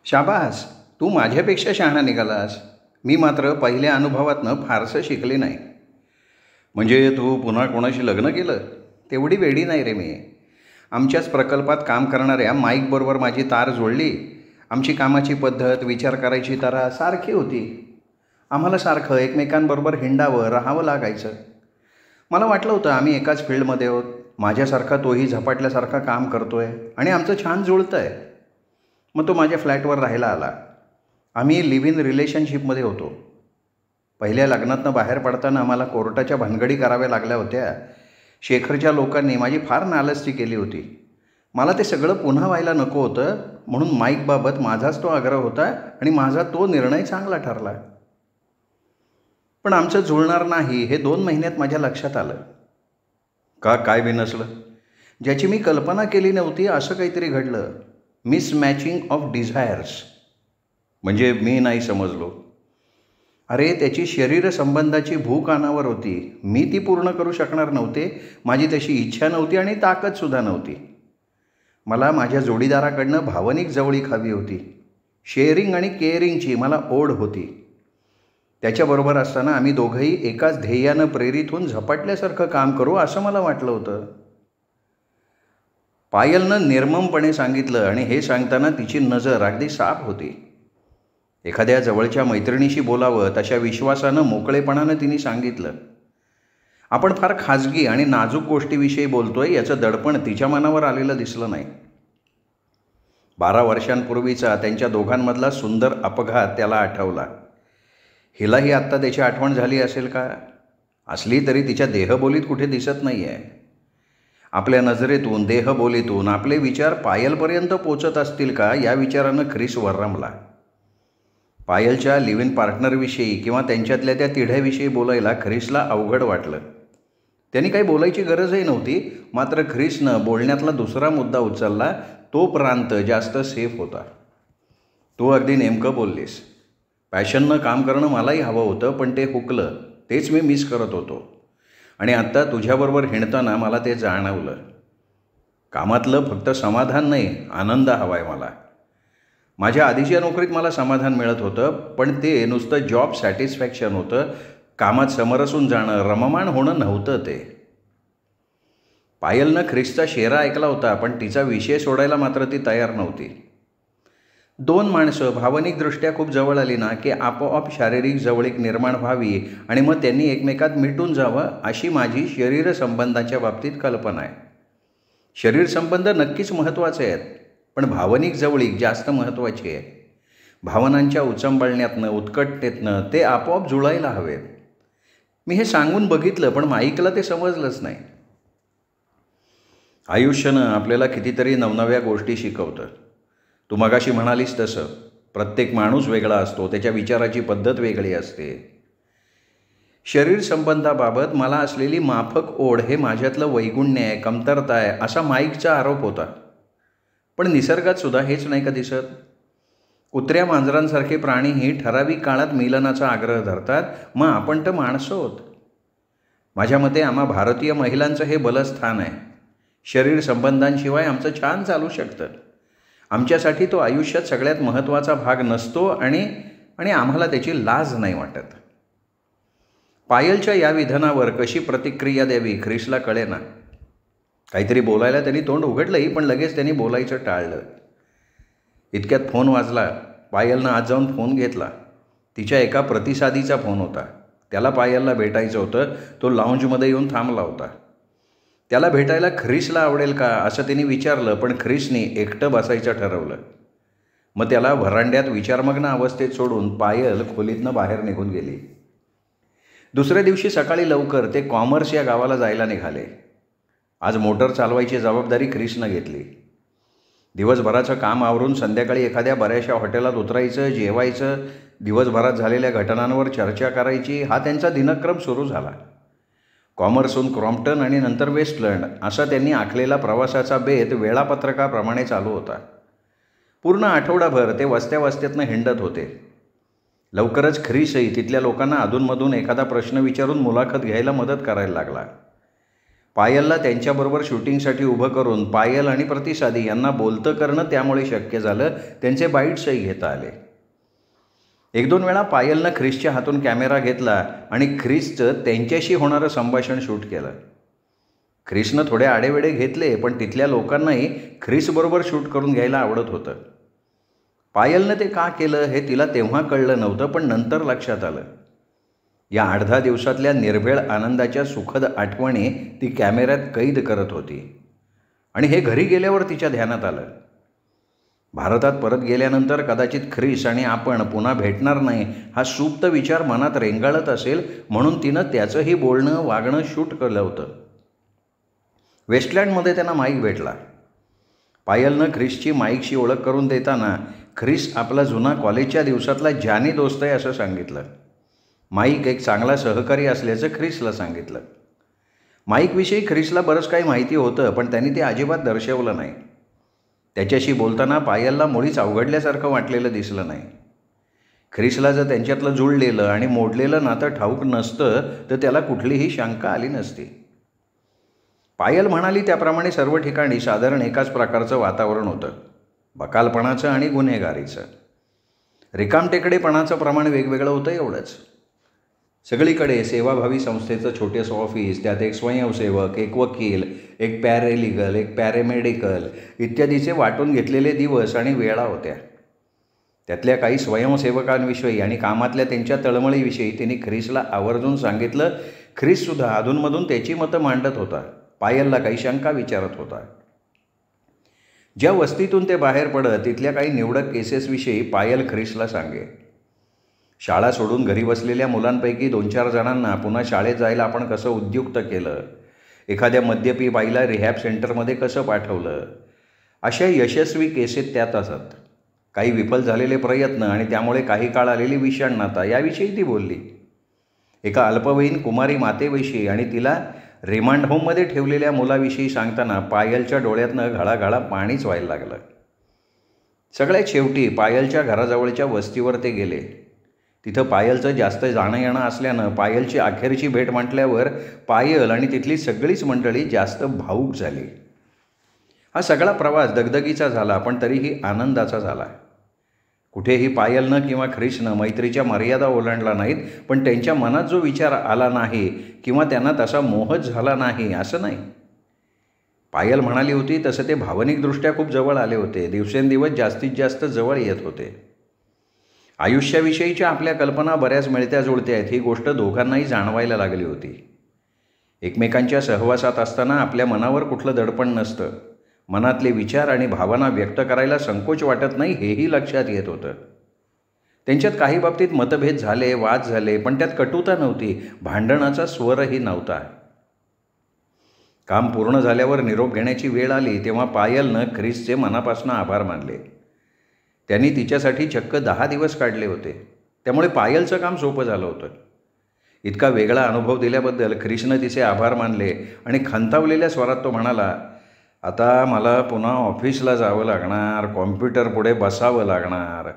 [SPEAKER 1] शाबास, तू माझ्यापेक्षा शहाणा निघालास. मी मात्र पहिल्या अनुभवातनं फारसं शिकले नाही. म्हणजे तू पुन्हा कोणाशी लग्न केलं? तेवढी वेडी नाही रे मी. आमच्याच प्रकल्पात काम करणाऱ्या माईकबरोबर माझी तार जोडली. आमची कामाची पद्धत, विचार करायची तऱ्हा सारखी होती. आम्हाला सारखं एकमेकांबरोबर हिंडावं, राहावं लागायचं. मला वाटलं होतं आम्ही एकाच फील्डमध्ये आहोत. माझ्यासारखा तोही झपाटल्यासारखा काम करतो आहे आणि आमचं छान जुळतं आहे. मग तो माझ्या फ्लॅटवर राहायला आला. आम्ही लिव्ह इन रिलेशनशिपमध्ये होतो. पहिल्या लग्नातनं बाहेर पडताना आम्हाला कोर्टाच्या भानगडी कराव्या लागल्या होत्या. शेखरच्या लोकांनी माझी फार नालस्ती केली होती. मला ते सगळं पुन्हा व्हायला नको होतं, म्हणून माईकबाबत माझाच तो आग्रह होता आणि माझा तो निर्णय चांगला ठरला. पण आमचं जुळणार नाही हे 2 महिन्यात माझ्या लक्षात आलं. का, काय बिनसलं? ज्याची मी कल्पना केली नव्हती असं काहीतरी घडलं. मिसमॅचिंग ऑफ डिझायर्स. म्हणजे मी नाही समजलो. अरे, त्याची शरीर संबंधाची भूक अनावर होती. मी ती पूर्ण करू शकणार नव्हते. माझी तशी इच्छा नव्हती आणि ताकदसुद्धा नव्हती. मला माझ्या जोडीदाराकडनं भावनिक जवळीक हवी होती. शेअरिंग आणि केअरिंगची मला ओढ होती. त्याच्याबरोबर असताना आम्ही दोघंही एकाच ध्येयानं प्रेरित होऊन झपाटल्यासारखं काम करू असं मला वाटलं होतं. पायलनं निर्ममपणे सांगितलं आणि हे सांगताना तिची नजर अगदी साफ होती. एखाद्या जवळच्या मैत्रिणीशी बोलावं तशा विश्वासानं, मोकळेपणानं तिने सांगितलं. आपण फार खाजगी आणि नाजूक गोष्टीविषयी बोलतोय याचं दडपण तिच्या मनावर आलेलं दिसलं नाही. 12 वर्षांपूर्वीचा त्यांच्या दोघांमधला सुंदर अपघात त्याला आठवला. हिलाही आत्ता त्याची आठवण झाली असेल का? असली तरी तिच्या देहबोलीत कुठे दिसत नाही आहे. आपल्या नजरेतून, देहबोलीतून आपले विचार पायलपर्यंत पोचत असतील का या विचारानं ख्रिस वर्रमला. पायलच्या लिव्ह इन पार्टनरविषयी किंवा त्यांच्यातल्या त्या तिढ्याविषयी बोलायला ख्रिसला अवघड वाटलं. त्यांनी काही बोलायची गरजही नव्हती. मात्र ख्रिसनं बोलण्यातला दुसरा मुद्दा उचलला. तो प्रांत जास्त सेफ होता. तू अगदी नेमकं बोललीस. पॅशननं काम करणं मलाही हवं होतं, पण ते हुकलं. तेच मी मिस करत होतो. आणि आत्ता तुझ्याबरोबर हिंडताना मला ते जाणवलं. कामातलं फक्त समाधान नाही, आनंद हवा आहे मला. माझ्या आधीच्या नोकरीत मला समाधान मिळत होतं, पण ते नुसतं जॉब सॅटिस्फॅक्शन होतं. कामात समरसून जाणं, रममाण होणं नव्हतं ते. पायलनं ख्रिसचा शेरा ऐकला होता, पण तिचा विषय सोडायला मात्र ती तयार नव्हती. दोन माणसं भावनिकदृष्ट्या खूप जवळ आली ना की आपोआप शारीरिक जवळीक निर्माण व्हावी आणि मग त्यांनी एकमेकात मिटून जावं, अशी माझी शरीरसंबंधाच्या बाबतीत कल्पना आहे. शरीर संबंध नक्कीच महत्त्वाचे आहेत, पण भावनिक जवळीक जास्त महत्त्वाची आहे. भावनांच्या उचंबळण्यातनं, उत्कटतेतनं ते आपोआप जुळायला हवेत. मी हे सांगून बघितलं, पण माईकला ते समजलंच नाही. आयुष्यानं आपल्याला कितीतरी नवनव्या गोष्टी शिकवतं. तू मगाशी म्हणालीस तसं प्रत्येक माणूस वेगळा असतो, त्याच्या विचाराची पद्धत वेगळी असते. शरीर संबंधाबाबत मला असलेली माफक ओढ हे माझ्यातलं वैगुण्य आहे, कमतरता आहे, असा माईकचा आरोप होता. पण निसर्गात सुद्धा हेच नाही का दिसत? कुत्र्या मांजरांसारखे प्राणीही ठराविक काळात मिलनाचा आग्रह धरतात. मग आपण तर माणसं आहोत. माझ्या मते आम्हा भारतीय महिलांचं हे बलस्थान आहे. शरीर संबंधांशिवाय आमचं छान चालू शकतं. आमच्यासाठी तो आयुष्यात सगळ्यात महत्त्वाचा भाग नसतो आणि आम्हाला त्याची लाज नाही वाटत. पायलच्या या विधानावर कशी प्रतिक्रिया द्यावी ख्रिसला कळेना. काहीतरी बोलायला त्यांनी तोंड उघडलंही, पण लगेच त्यांनी बोलायचं टाळलं. इतक्यात फोन वाजला. पायलनं आज जाऊन फोन घेतला. तिच्या एका प्रतिसादीचा फोन होता. त्याला पायलला भेटायचं होतं. तो लाऊंजमध्ये येऊन थांबला होता. त्याला भेटायला ख्रिसला आवडेल का असं त्यांनी विचारलं, पण ख्रिसनी एकटं बसायचं ठरवलं. मग त्याला व्हरांड्यात विचारमग्न अवस्थेत सोडून पायल खोलीतनं बाहेर निघून गेली. दुसऱ्या दिवशी सकाळी लवकर ते कॉमर्स या गावाला जायला निघाले. आज मोटर चालवायची जबाबदारी ख्रिसनं घेतली. दिवसभराचं काम आवरून संध्याकाळी एखाद्या बऱ्याचशा हॉटेलात उतरायचं, जेवायचं, दिवसभरात झालेल्या घटनांवर चर्चा करायची, हा त्यांचा दिनक्रम सुरू झाला. कॉमर्सहून क्रॉम्प्टन आणि नंतर वेस्टलँड असा त्यांनी आखलेला प्रवासाचा बेत वेळापत्रकाप्रमाणे चालू होता. पूर्ण आठवडाभर ते वस्त्या वस्त्यातनं हिंडत होते. लवकरच ख्रिसही तिथल्या लोकांना अधूनमधून एखादा प्रश्न विचारून मुलाखत घ्यायला मदत करायला लागला. पायलला त्यांच्याबरोबर शूटिंगसाठी उभं करून पायल आणि प्रतिसादी यांना बोलतं करणं त्यामुळे शक्य झालं. त्यांचे बाईट्सही घेता आले. एक दोन वेळा पायलनं ख्रिसच्या हातून कॅमेरा घेतला आणि ख्रिसचं त्यांच्याशी होणारं संभाषण शूट केलं. ख्रिसनं थोडे आडेवेडे घेतले, पण तिथल्या लोकांनाही ख्रिसबरोबर शूट करून घ्यायला आवडत होतं. पायलनं ते का केलं हे तिला तेव्हा कळलं नव्हतं, पण नंतर लक्षात आलं. या 8-10 दिवसातल्या निर्भेळ आनंदाच्या सुखद आठवणी ती कॅमेऱ्यात कैद करत होती. आणि हे घरी गेल्यावर तिच्या ध्यानात आलं. भारतात परत गेल्यानंतर कदाचित ख्रिस आणि आपण पुन्हा भेटणार नाही हा सुप्त विचार मनात रेंगाळत असेल, म्हणून तिनं त्याचंही बोलणं वागणं शूट केलं होतं. वेस्टलँडमध्ये त्यांना माईक भेटला. पायलनं ख्रिसची माईकशी ओळख करून देताना ख्रिस आपला जुना कॉलेजच्या दिवसातला जानी दोस्त आहे असं सांगितलं. माईक एक चांगला सहकारी असल्याचं ख्रिसला सांगितलं. माईकविषयी ख्रिसला बरंच काही माहिती होतं, पण त्यांनी ते अजिबात दर्शवलं नाही. त्याच्याशी बोलताना पायलला मुळीच अवघडल्यासारखं वाटलेलं दिसलं नाही. ख्रिसला जर त्यांच्यातलं जुळलेलं आणि मोडलेलं नातं ठाऊक नसतं तर त्याला कुठलीही शंका आली नसती. पायल म्हणाली त्याप्रमाणे सर्व ठिकाणी साधारण एकाच प्रकारचं वातावरण होतं. बकालपणाचं आणि गुन्हेगारीचं. रिकामटेकडेपणाचं प्रमाण वेगवेगळं होतं एवढंच. सगळीकडे सेवाभावी संस्थेचं छोटेसं ऑफिस, त्यात एक स्वयंसेवक, एक वकील, एक पॅरेलिगल, एक पॅरेमेडिकल इत्यादीचे वाटून घेतलेले दिवस आणि वेळा होत्या. त्यातल्या काही स्वयंसेवकांविषयी आणि कामातल्या त्यांच्या तळमळीविषयी त्यांनी ख्रिसला आवर्जून सांगितलं. ख्रिससुद्धा अधूनमधून त्याची मतं मांडत होता. पायलला काही शंका विचारत होता. ज्या वस्तीतून ते बाहेर पडत तिथल्या काही निवडक केसेसविषयी पायल ख्रिसला सांगे. शाळा सोडून घरी बसलेल्या मुलांपैकी 2-4 जणांना पुन्हा शाळेत जायला आपण कसं उद्युक्त केलं, एखाद्या मद्यपी बाईला रिहॅब सेंटरमध्ये कसं पाठवलं, अशा यशस्वी केसेस त्यात असत. काही विफल झालेले प्रयत्न आणि त्यामुळे काही काळ आलेली विषण्णता याविषयी ती बोलली. एका अल्पवयीन कुमारी मातेविषयी आणि तिला रिमांड होममध्ये ठेवलेल्या मुलाविषयी सांगताना पायलच्या डोळ्यातनं घळाघळा पाणीच व्हायला लागलं. सगळ्यात शेवटी पायलच्या घराजवळच्या वस्तीवर ते गेले. तिथं पायलचं जास्त जाणं येणं असल्यानं पायलची अखेरची भेट म्हटल्यावर पायल आणि तिथली सगळीच मंडळी जास्त भावूक झाली. हा सगळा प्रवास दगदगीचा झाला, पण तरीही आनंदाचा झाला. कुठेही पायलनं किंवा ख्रिसनं मैत्रीच्या मर्यादा ओलांडला नाहीत, पण त्यांच्या मनात जो विचार आला नाही किंवा त्यांना तसा मोहच झाला नाही असं नाही. पायल म्हणाली होती तसं ते भावनिकदृष्ट्या खूप जवळ आले होते. दिवसेंदिवस जास्तीत जास्त जवळ येत होते. आयुष्याविषयीच्या आपल्या कल्पना बऱ्याच मिळत्या जुळत्या आहेत ही गोष्ट दोघांनाही जाणवायला लागली होती. एकमेकांच्या सहवासात असताना आपल्या मनावर कुठलं दडपण नसतं. मनातले विचार आणि भावना व्यक्त करायला संकोच वाटत नाही हेही लक्षात येत होतं. त्यांच्यात काही बाबतीत मतभेद झाले, वाद झाले, पण त्यात कटुता नव्हती, भांडणाचा स्वरही नव्हता. काम पूर्ण झाल्यावर निरोप घेण्याची वेळ आली तेव्हा पायलनं ख्रिसचे मनापासून आभार मानले. त्यांनी तिच्यासाठी चक्क 10 दिवस काढले होते. त्यामुळे पायलचं काम सोपं झालं होतं. इतका वेगळा अनुभव दिल्याबद्दल ख्रिसनं तिचे आभार मानले आणि खंतावलेल्या स्वरात तो म्हणाला, आता मला पुन्हा ऑफिसला जावं लागणार, कॉम्प्युटर पुढे बसावं लागणार.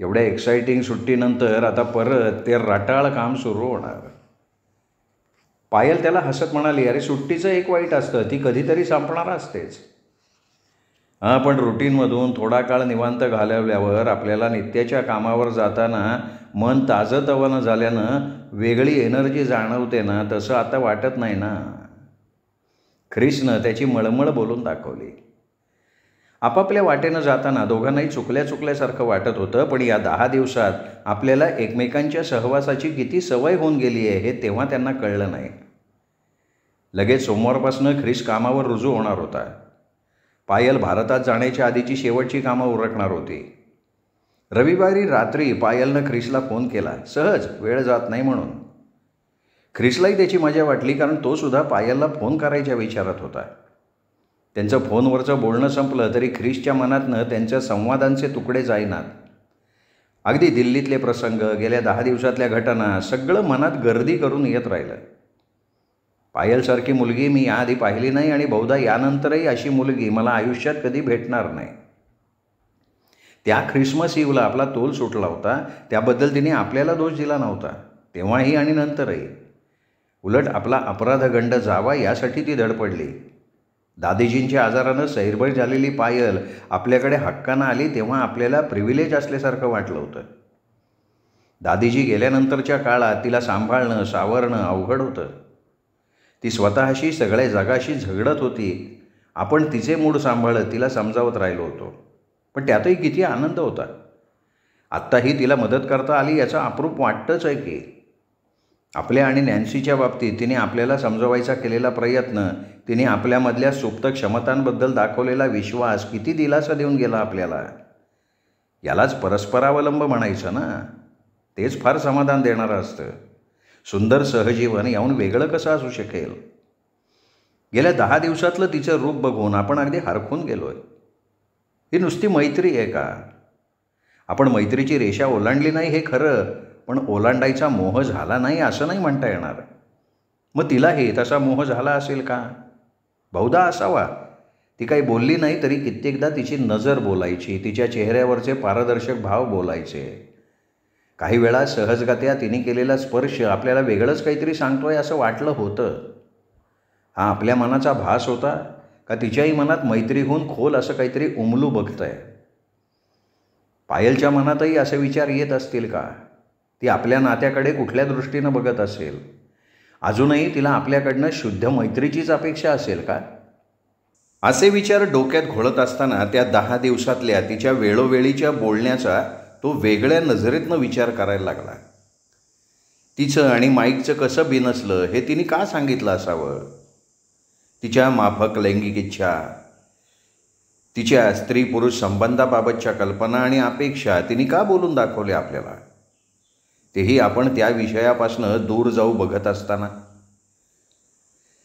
[SPEAKER 1] एवढ्या एक्साइटिंग सुट्टीनंतर आता परत ते रटाळ काम सुरू होणार. पायल त्याला हसत म्हणाली, अरे सुट्टीचं एक वाईट असतं, ती कधीतरी संपणार असतेच. पण रुटीनमधून थोडा काळ निवांत घालवल्यावर आपल्याला नित्याच्या कामावर जाताना मन ताजंतवानं झाल्यानं वेगळी एनर्जी जाणवते ना, तसं आता वाटत नाही ना. ख्रिसनं त्याची मळमळ बोलून दाखवली. आपापल्या वाटेनं जाताना दोघांनाही चुकल्यासारखं वाटत होतं. पण या 10 दिवसात आपल्याला एकमेकांच्या सहवासाची किती सवय होऊन गेली आहे हे तेव्हा त्यांना कळलं नाही. लगेच सोमवारपासून ख्रिस कामावर रुजू होणार होता. पायल भारतात जाण्याच्या आधीची शेवटची कामं उरकणार होती. रविवारी रात्री पायलनं ख्रिसला फोन केला, सहज वेळ जात नाही म्हणून. ख्रिसलाही त्याची मजा वाटली, कारण तो सुद्धा पायलला फोन करायच्या विचारात होता. त्यांचं फोनवरचं बोलणं संपलं तरी ख्रिसच्या मनातनं त्यांच्या संवादांचे तुकडे जाईनात. अगदी दिल्लीतले प्रसंग, गेल्या 10 दिवसातल्या घटना, सगळं मनात गर्दी करून येत राहिलं. पायलसारखी मुलगी मी याआधी पाहिली नाही आणि बहुधा यानंतरही अशी मुलगी मला आयुष्यात कधी भेटणार नाही. त्या ख्रिसमस इव्हला आपला तोल सुटला होता, त्याबद्दल तिने आपल्याला दोष दिला नव्हता, तेव्हाही आणि नंतरही. उलट आपला अपराधगंड जावा यासाठी ती धडपडली. दादीजींच्या आजारानं सैरभर झालेली पायल आपल्याकडे हक्कानं आली तेव्हा आपल्याला प्रिव्हिलेज असल्यासारखं वाटलं होतं. दादीजी गेल्यानंतरच्या काळात तिला सांभाळणं, सावरणं अवघड होतं. ती स्वतःशी सगळ्या जगाशी झगडत होती. आपण तिचे मूड सांभाळत तिला समजावत राहिलो होतो. पण त्यातही किती आनंद होता. आत्ताही तिला मदत करता आली याचा अप्रूप वाटतंच आहे की. आपल्या आणि नॅन्सीच्या बाबतीत तिने आपल्याला समजवायचा केलेला प्रयत्न, तिने आपल्यामधल्या सुप्त क्षमतांबद्दल दाखवलेला विश्वास किती दिलासा देऊन गेला आपल्याला. यालाच परस्परावलंब म्हणायचं ना. तेच फार समाधान देणारं असतं. सुंदर सहजीवन याहून वेगळं कसं असू शकेल. गेल्या 10 दिवसातलं तिचं रूप बघून आपण अगदी हरखून गेलोय. ही नुसती मैत्री आहे का? आपण मैत्रीची रेषा ओलांडली नाही हे खरं, पण ओलांडायचा मोह झाला नाही असं नाही म्हणता येणार. मग तिलाही तसा मोह झाला असेल का? बहुधा असावा. ती काही बोलली नाही तरी कित्येकदा तिची नजर बोलायची, तिच्या चेहऱ्यावरचे पारदर्शक भाव बोलायचे. काही वेळा सहजगत्या तिने केलेला स्पर्श आपल्याला वेगळंच काहीतरी सांगतोय असं वाटलं होतं. हा आपल्या मनाचा भास होता का तिच्याही मनात मैत्रीहून खोल असं काहीतरी उमलू बघतंय? पायलच्या मनातही असे विचार येत असतील का? ती आपल्या नात्याकडे कुठल्या दृष्टीनं बघत असेल? अजूनही तिला आपल्याकडनं शुद्ध मैत्रीचीच अपेक्षा असेल का? असे विचार डोक्यात घोळत असताना त्या 10 दिवसातल्या तिच्या वेळोवेळीच्या बोलण्याचा तो वेगळ्या नजरेतनं विचार करायला लागला. तिचं आणि माईकचं कसं बिनसलं हे तिने का सांगितलं असावं? तिच्या माफक लैंगिक इच्छा, तिच्या स्त्री पुरुष संबंधाबाबतच्या कल्पना आणि अपेक्षा तिने का बोलून दाखवल्या आपल्याला? तेही आपण त्या विषयापासून दूर जाऊ बघत असताना.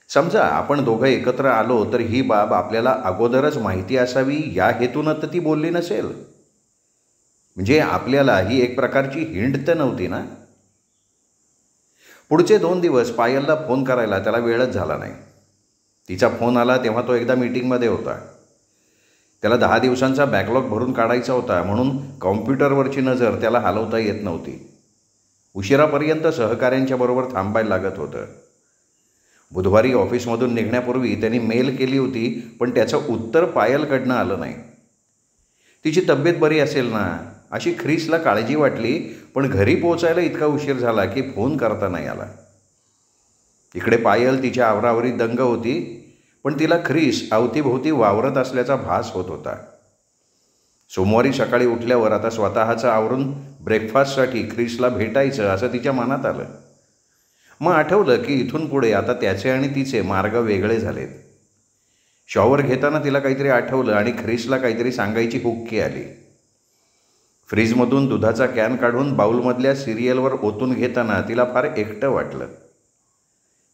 [SPEAKER 1] समजा आपण दोघं एकत्र आलो तर ही बाब आपल्याला अगोदरच माहिती असावी या हेतूनं तर ती बोलली नसेल. म्हणजे आपल्याला ही एक प्रकारची हिंट तर नव्हती ना. पुढचे 2 दिवस पायलला फोन करायला त्याला वेळच झाला नाही. तिचा फोन आला तेव्हा तो एकदा मीटिंगमध्ये होता. त्याला 10 दिवसांचा बॅकलॉग भरून काढायचा होता, म्हणून कॉम्प्युटरवरची नजर त्याला हलवता येत नव्हती. उशिरापर्यंत सहकाऱ्यांच्या बरोबर थांबायला लागत होतं. बुधवारी ऑफिसमधून निघण्यापूर्वी त्यांनी मेल केली होती, पण त्याचं उत्तर पायलकडनं आलं नाही. तिची तब्येत बरी असेल ना अशी ख्रिसला काळजी वाटली, पण घरी पोहोचायला इतका उशीर झाला की फोन करता नाही आला. इकडे पायल तिच्या आवरावरीत दंग होती, पण तिला ख्रिस अवतीभोवती वावरत असल्याचा भास होत होता. सोमवारी सकाळी उठल्यावर आता स्वतःचं आवरून ब्रेकफास्टसाठी ख्रिसला भेटायचं असं तिच्या मनात आलं. मग आठवलं की इथून पुढे आता त्याचे आणि तिचे मार्ग वेगळे झालेत. शॉवर घेताना तिला काहीतरी आठवलं आणि ख्रिसला काहीतरी सांगायची हुक्की आली. फ्रीजमधून दुधाचा कॅन काढून बाऊलमधल्या सिरियलवर ओतून घेताना तिला फार एकटं वाटलं.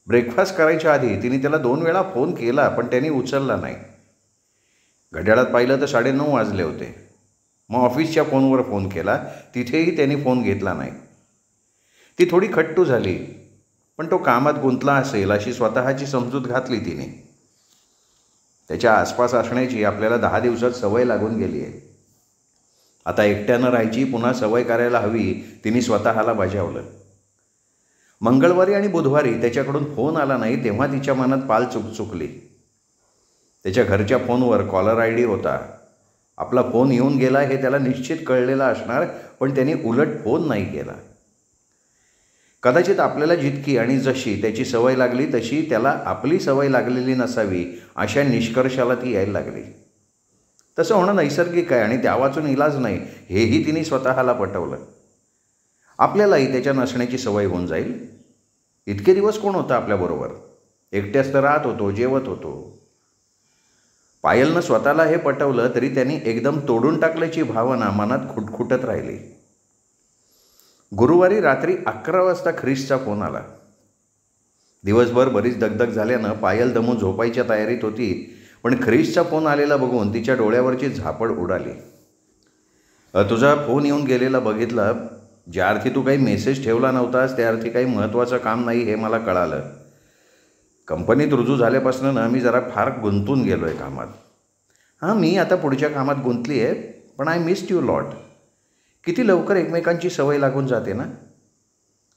[SPEAKER 1] ब्रेकफास्ट करायच्या आधी तिने त्याला 2 वेळा फोन केला, पण त्यांनी उचलला नाही. घड्याळात पाहिलं तर 9:30 वाजले होते. मग ऑफिसच्या फोनवर फोन केला, तिथेही त्यांनी फोन घेतला नाही. ती थोडी खट्टू झाली, पण तो कामात गुंतला असेल अशी स्वतःची समजूत घातली तिने. त्याच्या आसपास असण्याची आपल्याला 10 दिवसात सवय लागून गेली आहे. आता एकट्यानं राहायची पुन्हा सवय करायला हवी, तिने स्वतःला बजावलं. मंगळवारी आणि बुधवारी त्याच्याकडून फोन आला नाही तेव्हा तिच्या मनात पाल चुकचुकली. त्याच्या घरच्या फोनवर कॉलर ID होता. आपला फोन येऊन गेला हे त्याला निश्चित कळलेलं असणार, पण त्यांनी उलट फोन नाही केला. कदाचित आपल्याला जितकी आणि जशी त्याची सवय लागली तशी त्याला आपली सवय लागलेली नसावी अशा निष्कर्षाला ती यायला लागली. तसं होणं नैसर्गिक आहे आणि त्या वाचून इलाज नाही हेही तिने स्वतःला पटवलं. आपल्यालाही त्याच्या नसण्याची सवय होऊन जाईल. इतके दिवस कोण होतं आपल्याबरोबर? एकट्याच तर राहत होतो, जेवत होतो. पायलनं स्वतःला हे पटवलं तरी त्यांनी एकदम तोडून टाकल्याची भावना मनात खुटखुटत राहिली. गुरुवारी रात्री 11 वाजता ख्रिसचा फोन आला. दिवसभर बरीच दगदग झाल्यानं पायल दमून झोपायच्या तयारीत होती, पण ख्रिसचा फोन आलेला बघून तिच्या डोळ्यावरची झापड उडाली. तुझा फोन येऊन गेलेला बघितला. ज्या अर्थी तू काही मेसेज ठेवला नव्हतास त्या अर्थी काही महत्त्वाचं काम नाही हे मला कळालं. कंपनीत रुजू झाल्यापासून ना मी जरा फार गुंतून गेलो आहे कामात. मी आता पुढच्या कामात गुंतली आहे, पण आय मिस्ड यू लॉट. किती लवकर एकमेकांची सवय लागून जाते ना.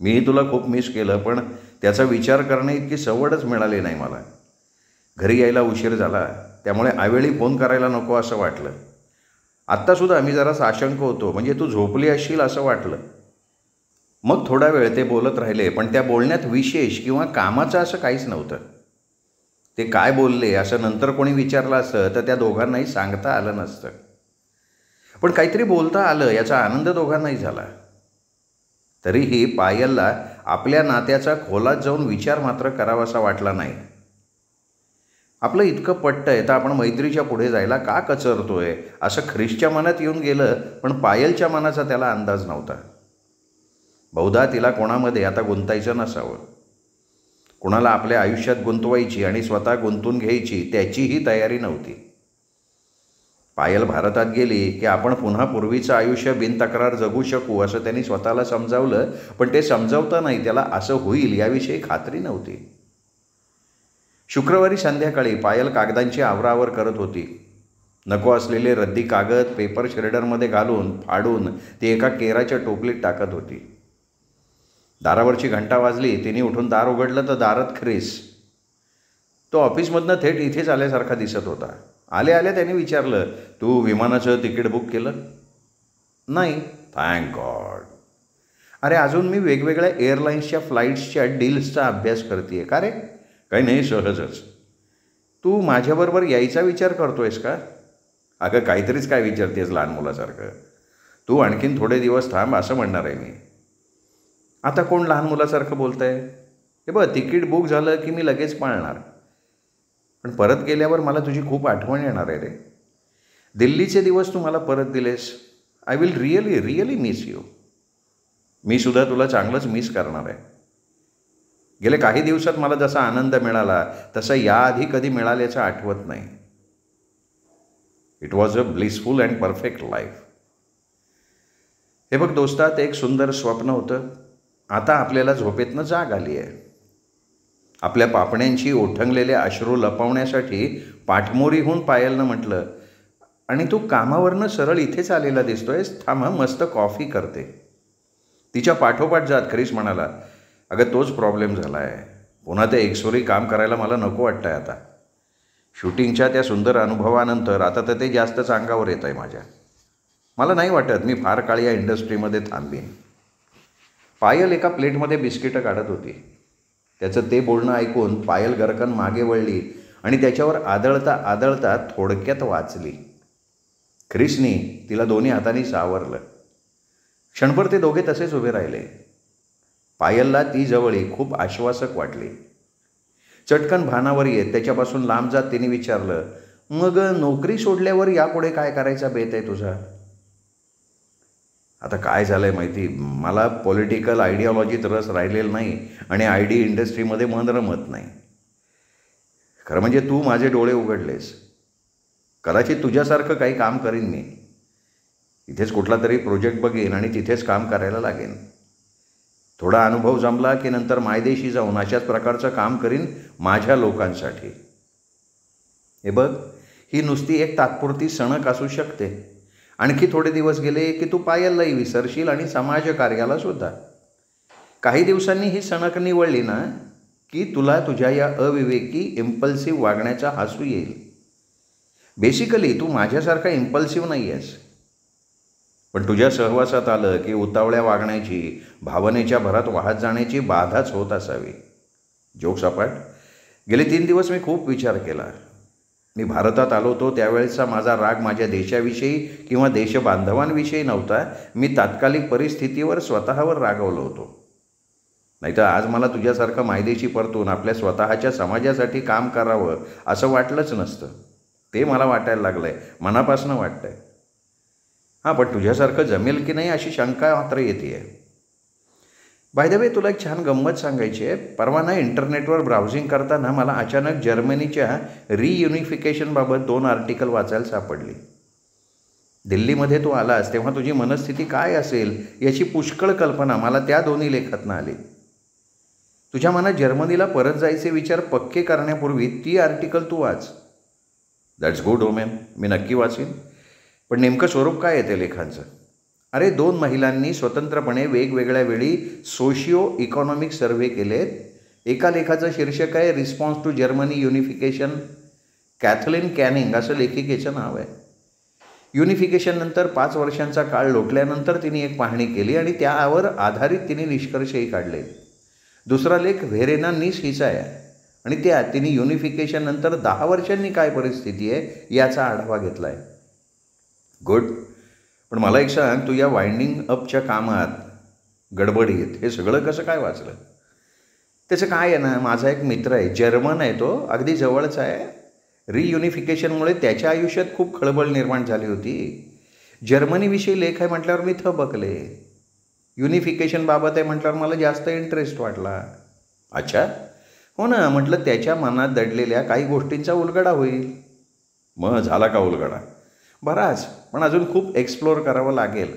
[SPEAKER 1] मीही तुला खूप मिस केलं, पण त्याचा विचार करणे इतकी सवडच मिळाली नाही मला. घरी यायला उशीर झाला, त्यामुळे आवेळी फोन करायला नको असं वाटलं. आत्तासुद्धा मी जरा साशंक होतो, म्हणजे तू झोपली असशील असं वाटलं. मग थोडा वेळ ते बोलत राहिले, पण त्या बोलण्यात विशेष किंवा कामाचं असं काहीच नव्हतं. ते काय बोलले असं नंतर कोणी विचारलं असतं तर त्या दोघांनाही सांगता आलं नसतं. पण काहीतरी बोलता आलं याचा आनंद दोघांनाही झाला. तरीही पायलला आपल्या नात्याचा खोलात जाऊन विचार मात्र करावासा वाटला नाही. आपलं इतकं पटतंय तर आपण मैत्रीच्या पुढे जायला का कचरतोय असं ख्रिसच्या मनात येऊन गेलं, पण पायलच्या मनाचा त्याला अंदाज नव्हता. बहुधा तिला कोणामध्ये आता गुंतायचं नसावं. कुणाला आपल्या आयुष्यात गुंतवायची आणि स्वतः गुंतून घ्यायची त्याचीही तयारी नव्हती. पायल भारतात गेली की आपण पुन्हा पूर्वीचं आयुष्य बिनतक्रार जगू शकू असं त्यांनी स्वतःला समजावलं, पण ते समजावता नाही त्याला असं होईल याविषयी खात्री नव्हती. शुक्रवारी संध्याकाळी पायल कागदांची आवराआवर करत होती. नको असलेले रद्दी कागद पेपर श्रेडरमध्ये घालून फाडून ती एका केराच्या टोपलीत टाकत होती. दारावरची घंटा वाजली. तिने उठून दार उघडलं तर दारात ख्रिस. तो ऑफिसमधनं थेट इथेच आल्यासारखा दिसत होता. आल्या त्याने विचारलं, तू विमानाचं तिकीट बुक केलं? नाही. Thank God. अरे अजून मी वेगवेगळ्या एअरलाईन्सच्या फ्लाईट्सच्या डील्सचा अभ्यास करते. का रे? काही नाही, सहजच. तू माझ्याबरोबर यायचा विचार करतोयस का? अगं काहीतरीच काय विचारतेस लहान मुलासारखं. तू आणखीन थोडे दिवस थांब असं म्हणणार आहे मी. आता कोण लहान मुलासारखं बोलत आहे? हे बघ, तिकीट बुक झालं की मी लगेच पाळणार, पण परत गेल्यावर मला तुझी खूप आठवण येणार आहे रे. दिल्लीचे दिवस तू मला परत दिलेस. I will really miss you. मी सुद्धा तुला चांगलंच मिस करणार आहे. गेले काही दिवसात मला जसा आनंद मिळाला तसा याआधी कधी मिळाल्याचं आठवत नाही. It was a blissful and perfect life. हे बघ दोस्ता, ते एक सुंदर स्वप्न होतं. आता आपल्याला झोपेतनं जाग आली आहे. आपल्या पापण्यांची ओठंगलेले अश्रू लपवण्यासाठी पाठमोरीहून पायलनं म्हटलं, आणि तू कामावरनं सरळ इथेच आलेला दिसतोयस. थांब मस्त कॉफी करते. तिच्या पाठोपाठ जात ख्रिस म्हणाला, अगं तोच प्रॉब्लेम झाला आहे. पुन्हा ते एकसोरी काम करायला मला नको वाटतं आहे आता. शूटिंगच्या त्या सुंदर अनुभवानंतर आता तर ते जास्तच अंगावर येत आहे माझ्या. मला नाही वाटत मी फार काळ या इंडस्ट्रीमध्ये थांबीन. पायल एका प्लेटमध्ये बिस्किटं काढत होती. त्याचं ते बोलणं ऐकून पायल गरकन मागे वळली आणि त्याच्यावर आदळता आदळता थोडक्यात वाचली. ख्रिसनी तिला दोन्ही हातांनी सावरलं. क्षणभर ते दोघे तसेच उभे राहिले. पायलला ती जवळी खूप आश्वासक वाटली. चटकन भानावर येत त्याच्यापासून लांब जात तिने विचारलं, मग नोकरी सोडल्यावर यापुढे काय करायचा बेत आहे तुझा? आता काय झालं आहे माहिती, मला पॉलिटिकल आयडिओलॉजीत रस राहिलेला नाही आणि आय डी इंडस्ट्रीमध्ये मन रमत नाही. खरं म्हणजे तू माझे डोळे उघडलेस. कदाचित तुझ्यासारखं काही काम करीन मी. इथेच कुठला तरी प्रोजेक्ट बघेन आणि तिथेच काम करायला लागेन. थोडा अनुभव जमला की नंतर मायदेशी जाऊन अशाच प्रकारचं काम करीन माझ्या लोकांसाठी. हे बघ, ही नुसती एक तात्पुरती सणक असू शकते. आणखी थोडे दिवस गेले की तू पायललाही विसरशील आणि समाजकार्याला सुद्धा. काही दिवसांनी ही सणक निवळली ना की तुला तुझ्या या अविवेकी इम्पल्सिव्ह वागण्याचा हसू येईल. बेसिकली तू माझ्यासारखा इम्पल्सिव्ह नाही आहेस. पण तुझ्या सहवासात आलं की उतावळ्या वागण्याची, भावनेच्या भरात वाहत जाण्याची बाधाच होत असावी. जोक सपाट. गेले 3 दिवस मी खूप विचार केला. मी भारतात आलो होतो त्यावेळेचा माझा राग माझ्या देशाविषयी किंवा देशबांधवांविषयी नव्हता. मी तात्कालिक परिस्थितीवर स्वतःवर रागवलो होतो. नाहीतर आज मला तुझ्यासारखं मायदेशी परतून आपल्या स्वतःच्या समाजासाठी काम करावं असं वाटलंच नसतं. ते मला वाटायला लागलं आहे, मनापासून वाटतं आहे. हां, पण तुझ्यासारखं जमेल की नाही अशी शंका मात्र येते आहे. बाय द वे, तुला एक छान गंमत सांगायची आहे. परवा ना इंटरनेटवर ब्राउझिंग करताना मला अचानक जर्मनीच्या रियुनिफिकेशनबाबत 2 आर्टिकल वाचायला सापडली. दिल्लीमध्ये तू आलास तेव्हा तुझी मनस्थिती काय असेल याची पुष्कळ कल्पना मला त्या दोन्ही लेखातनं आली. तुझ्या मनात जर्मनीला परत जायचे विचार पक्के करण्यापूर्वी ती आर्टिकल तू वाच. दॅट्स गुड ओमेन, मी नक्की वाचीन. पण नेमकं स्वरूप काय आहे ते लेखांचं? अरे, 2 महिलांनी स्वतंत्रपणे वेगवेगळ्या वेळी सोशिओ इकॉनॉमिक सर्व्हे केलेत. एका लेखाचं शीर्षक आहे response to Germany unification. कॅथलिन Canning असं लेखिकेचं नाव आहे. युनिफिकेशननंतर 5 वर्षांचा काळ लोटल्यानंतर तिने एक पाहणी केली आणि त्यावर आधारित तिने निष्कर्षही काढले. दुसरा लेख व्हेरेना निस हिचा आहे आणि त्यात तिने युनिफिकेशननंतर 10 वर्षांनी काय परिस्थिती आहे याचा आढावा घेतला आहे. गुड. पण मला एक सांग, तू या वाइंडिंग अपच्या कामात, गडबडीत हे सगळं कसं काय वाचलं? त्याचं काय आहे ना, माझा एक मित्र आहे, जर्मन आहे, तो अगदी जवळचा आहे. रियुनिफिकेशनमुळे त्याच्या आयुष्यात खूप खळबळ निर्माण झाली होती. जर्मनीविषयी लेख आहे म्हटल्यावर मी थबकले. युनिफिकेशनबाबत आहे म्हटल्यावर मला जास्त इंटरेस्ट वाटला. अच्छा, हो ना, म्हटलं त्याच्या मनात दडलेल्या काही गोष्टींचा उलगडा होईल. मग झाला का उलगडा? बराच, पण अजून खूप एक्सप्लोअर करावं लागेल.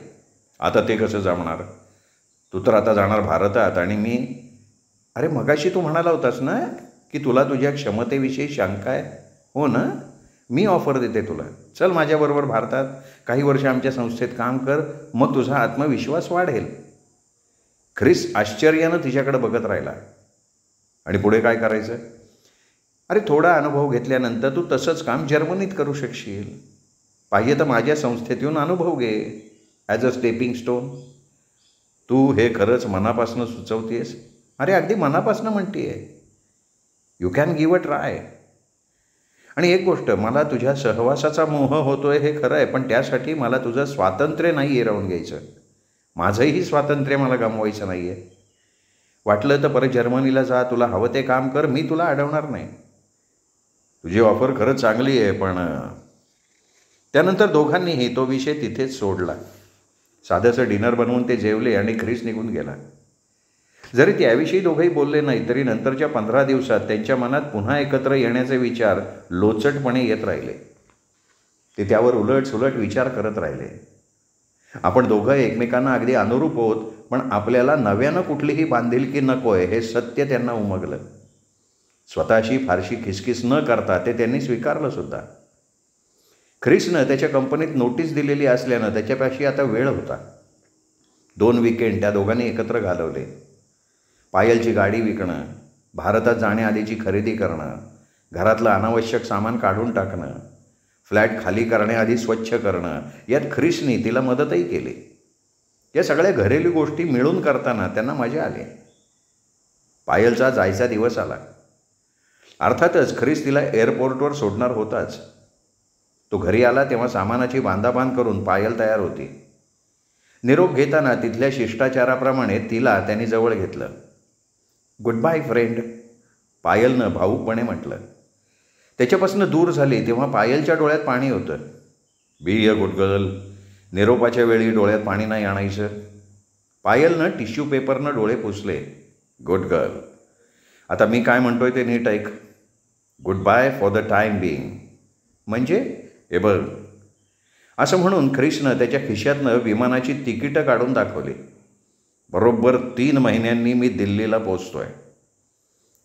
[SPEAKER 1] आता ते कसं जमणार? तू तर आता जाणार भारतात आणि मी. अरे, मगाशी तू म्हणाला होतास ना की तुला तुझ्या क्षमतेविषयी शंका आहे. हो ना, मी ऑफर देते तुला. चल माझ्याबरोबर भारतात, काही वर्ष आमच्या संस्थेत काम कर, मग तुझा आत्मविश्वास वाढेल. ख्रिस आश्चर्यानं तिच्याकडे बघत राहिला. आणि पुढे काय करायचं? अरे, थोडा अनुभव घेतल्यानंतर तू तसंच काम जर्मनीत करू शकशील. पाहिजे तर माझ्या संस्थेत येऊन अनुभव घे ॲज अ स्टेपिंग स्टोन. तू हे खरंच मनापासून सुचवतेस? अरे, अगदी मनापासून म्हणते आहे. You can give a try. आणि एक गोष्ट, मला तुझ्या सहवासाचा मोह होतोय हे खरं आहे, पण त्यासाठी मला तुझं स्वातंत्र्य नाही हिरावून घ्यायचं. माझंही स्वातंत्र्य मला गमवायचं नाही आहे. वाटलं तर परत जर्मनीला जा, तुला हवं ते काम कर, मी तुला अडवणार नाही. तुझी ऑफर खरंच चांगली आहे. पण त्यानंतर दोघांनीही तो विषय तिथेच सोडला. साधंसं डिनर बनवून ते जेवले आणि ख्रिस निघून गेला. जरी त्याविषयी दोघंही बोलले नाही तरी नंतरच्या 15 दिवसात त्यांच्या मनात पुन्हा एकत्र येण्याचे विचार लोचटपणे येत राहिले. ते त्यावर उलटसुलट विचार करत राहिले. आपण दोघं एकमेकांना अगदी अनुरूप होत, पण आपल्याला नव्यानं कुठलीही बांधिलकी नकोय हे सत्य त्यांना उमगलं. स्वतःशी फारशी खिसखिस न करता ते त्यांनी स्वीकारलं सुद्धा. ख्रिसनं त्याच्या कंपनीत नोटीस दिलेली असल्यानं त्याच्यापाशी आता वेळ होता. 2 विकेंड त्या दोघांनी एकत्र घालवले. पायलची गाडी विकणं, भारतात जाण्याआधीची खरेदी करणं, घरातलं अनावश्यक सामान काढून टाकणं, फ्लॅट खाली करण्याआधी स्वच्छ करणं, यात ख्रिसनी तिला मदतही केली. या सगळ्या घरेलू गोष्टी मिळून करताना त्यांना मजा आली. पायलचा जायचा दिवस आला. अर्थातच खरीच तिला एअरपोर्टवर सोडणार होताच. तो घरी आला तेव्हा सामानाची बांधाबांध करून पायल तयार होती. निरोप घेताना तिथल्या शिष्टाचाराप्रमाणे तिला त्यांनी जवळ घेतलं. गुड बाय फ्रेंड, पायलनं भाऊकपणे म्हटलं. त्याच्यापासून दूर झाली तेव्हा पायलच्या डोळ्यात पाणी होतं. बी अ गुड गर्ल, निरोपाच्या वेळी डोळ्यात पाणी नाही आणायचं. पायलनं टिश्यू पेपरनं डोळे पुसले. गुड गर्ल, आता मी काय म्हणतोय ते नीट ऐक. Good bye for the time being म्हणजे हे बघ. असं म्हणून ख्रिसनं त्याच्या खिशातनं विमानाची तिकीटं काढून दाखवली. बरोबर 3 महिन्यांनी मी दिल्लीला पोचतोय.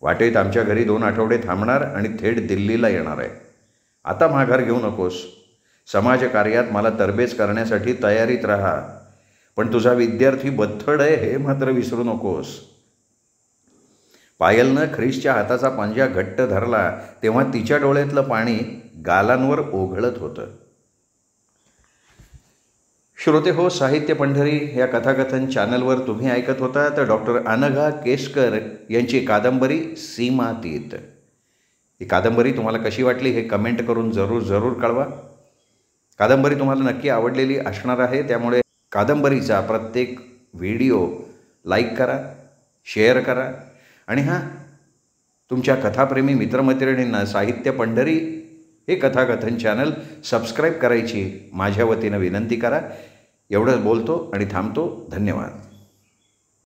[SPEAKER 1] वाटेत आमच्या घरी 2 आठवडे थांबणार आणि थेट दिल्लीला येणार आहे. आता माघार घेऊ नकोस. समाजकार्यात मला तरबेज करण्यासाठी तयारीत राहा, पण तुझा विद्यार्थी बथड आहे हे मात्र विसरू नकोस. पायलनं ख्रिसच्या हाताचा पंजा घट्ट धरला तेव्हा तिच्या डोळ्यातलं पाणी गालांवर ओघळत होतं. श्रोते हो, साहित्य पंढरी या कथाकथन चॅनलवर तुम्ही ऐकत होता तर डॉक्टर अनघा केसकर यांची कादंबरी सीमातीत. ही कादंबरी तुम्हाला कशी वाटली हे कमेंट करून जरूर कळवा. कादंबरी तुम्हाला नक्की आवडलेली असणार आहे, त्यामुळे कादंबरीचा प्रत्येक व्हिडिओ लाईक करा, शेअर करा आणि हां, तुमच्या कथाप्रेमी मित्रमैत्रिणींना साहित्य पंढरी हे कथाकथन चॅनल सबस्क्राईब करायची माझ्या वतीनं विनंती करा. एवढं बोलतो आणि थांबतो. धन्यवाद.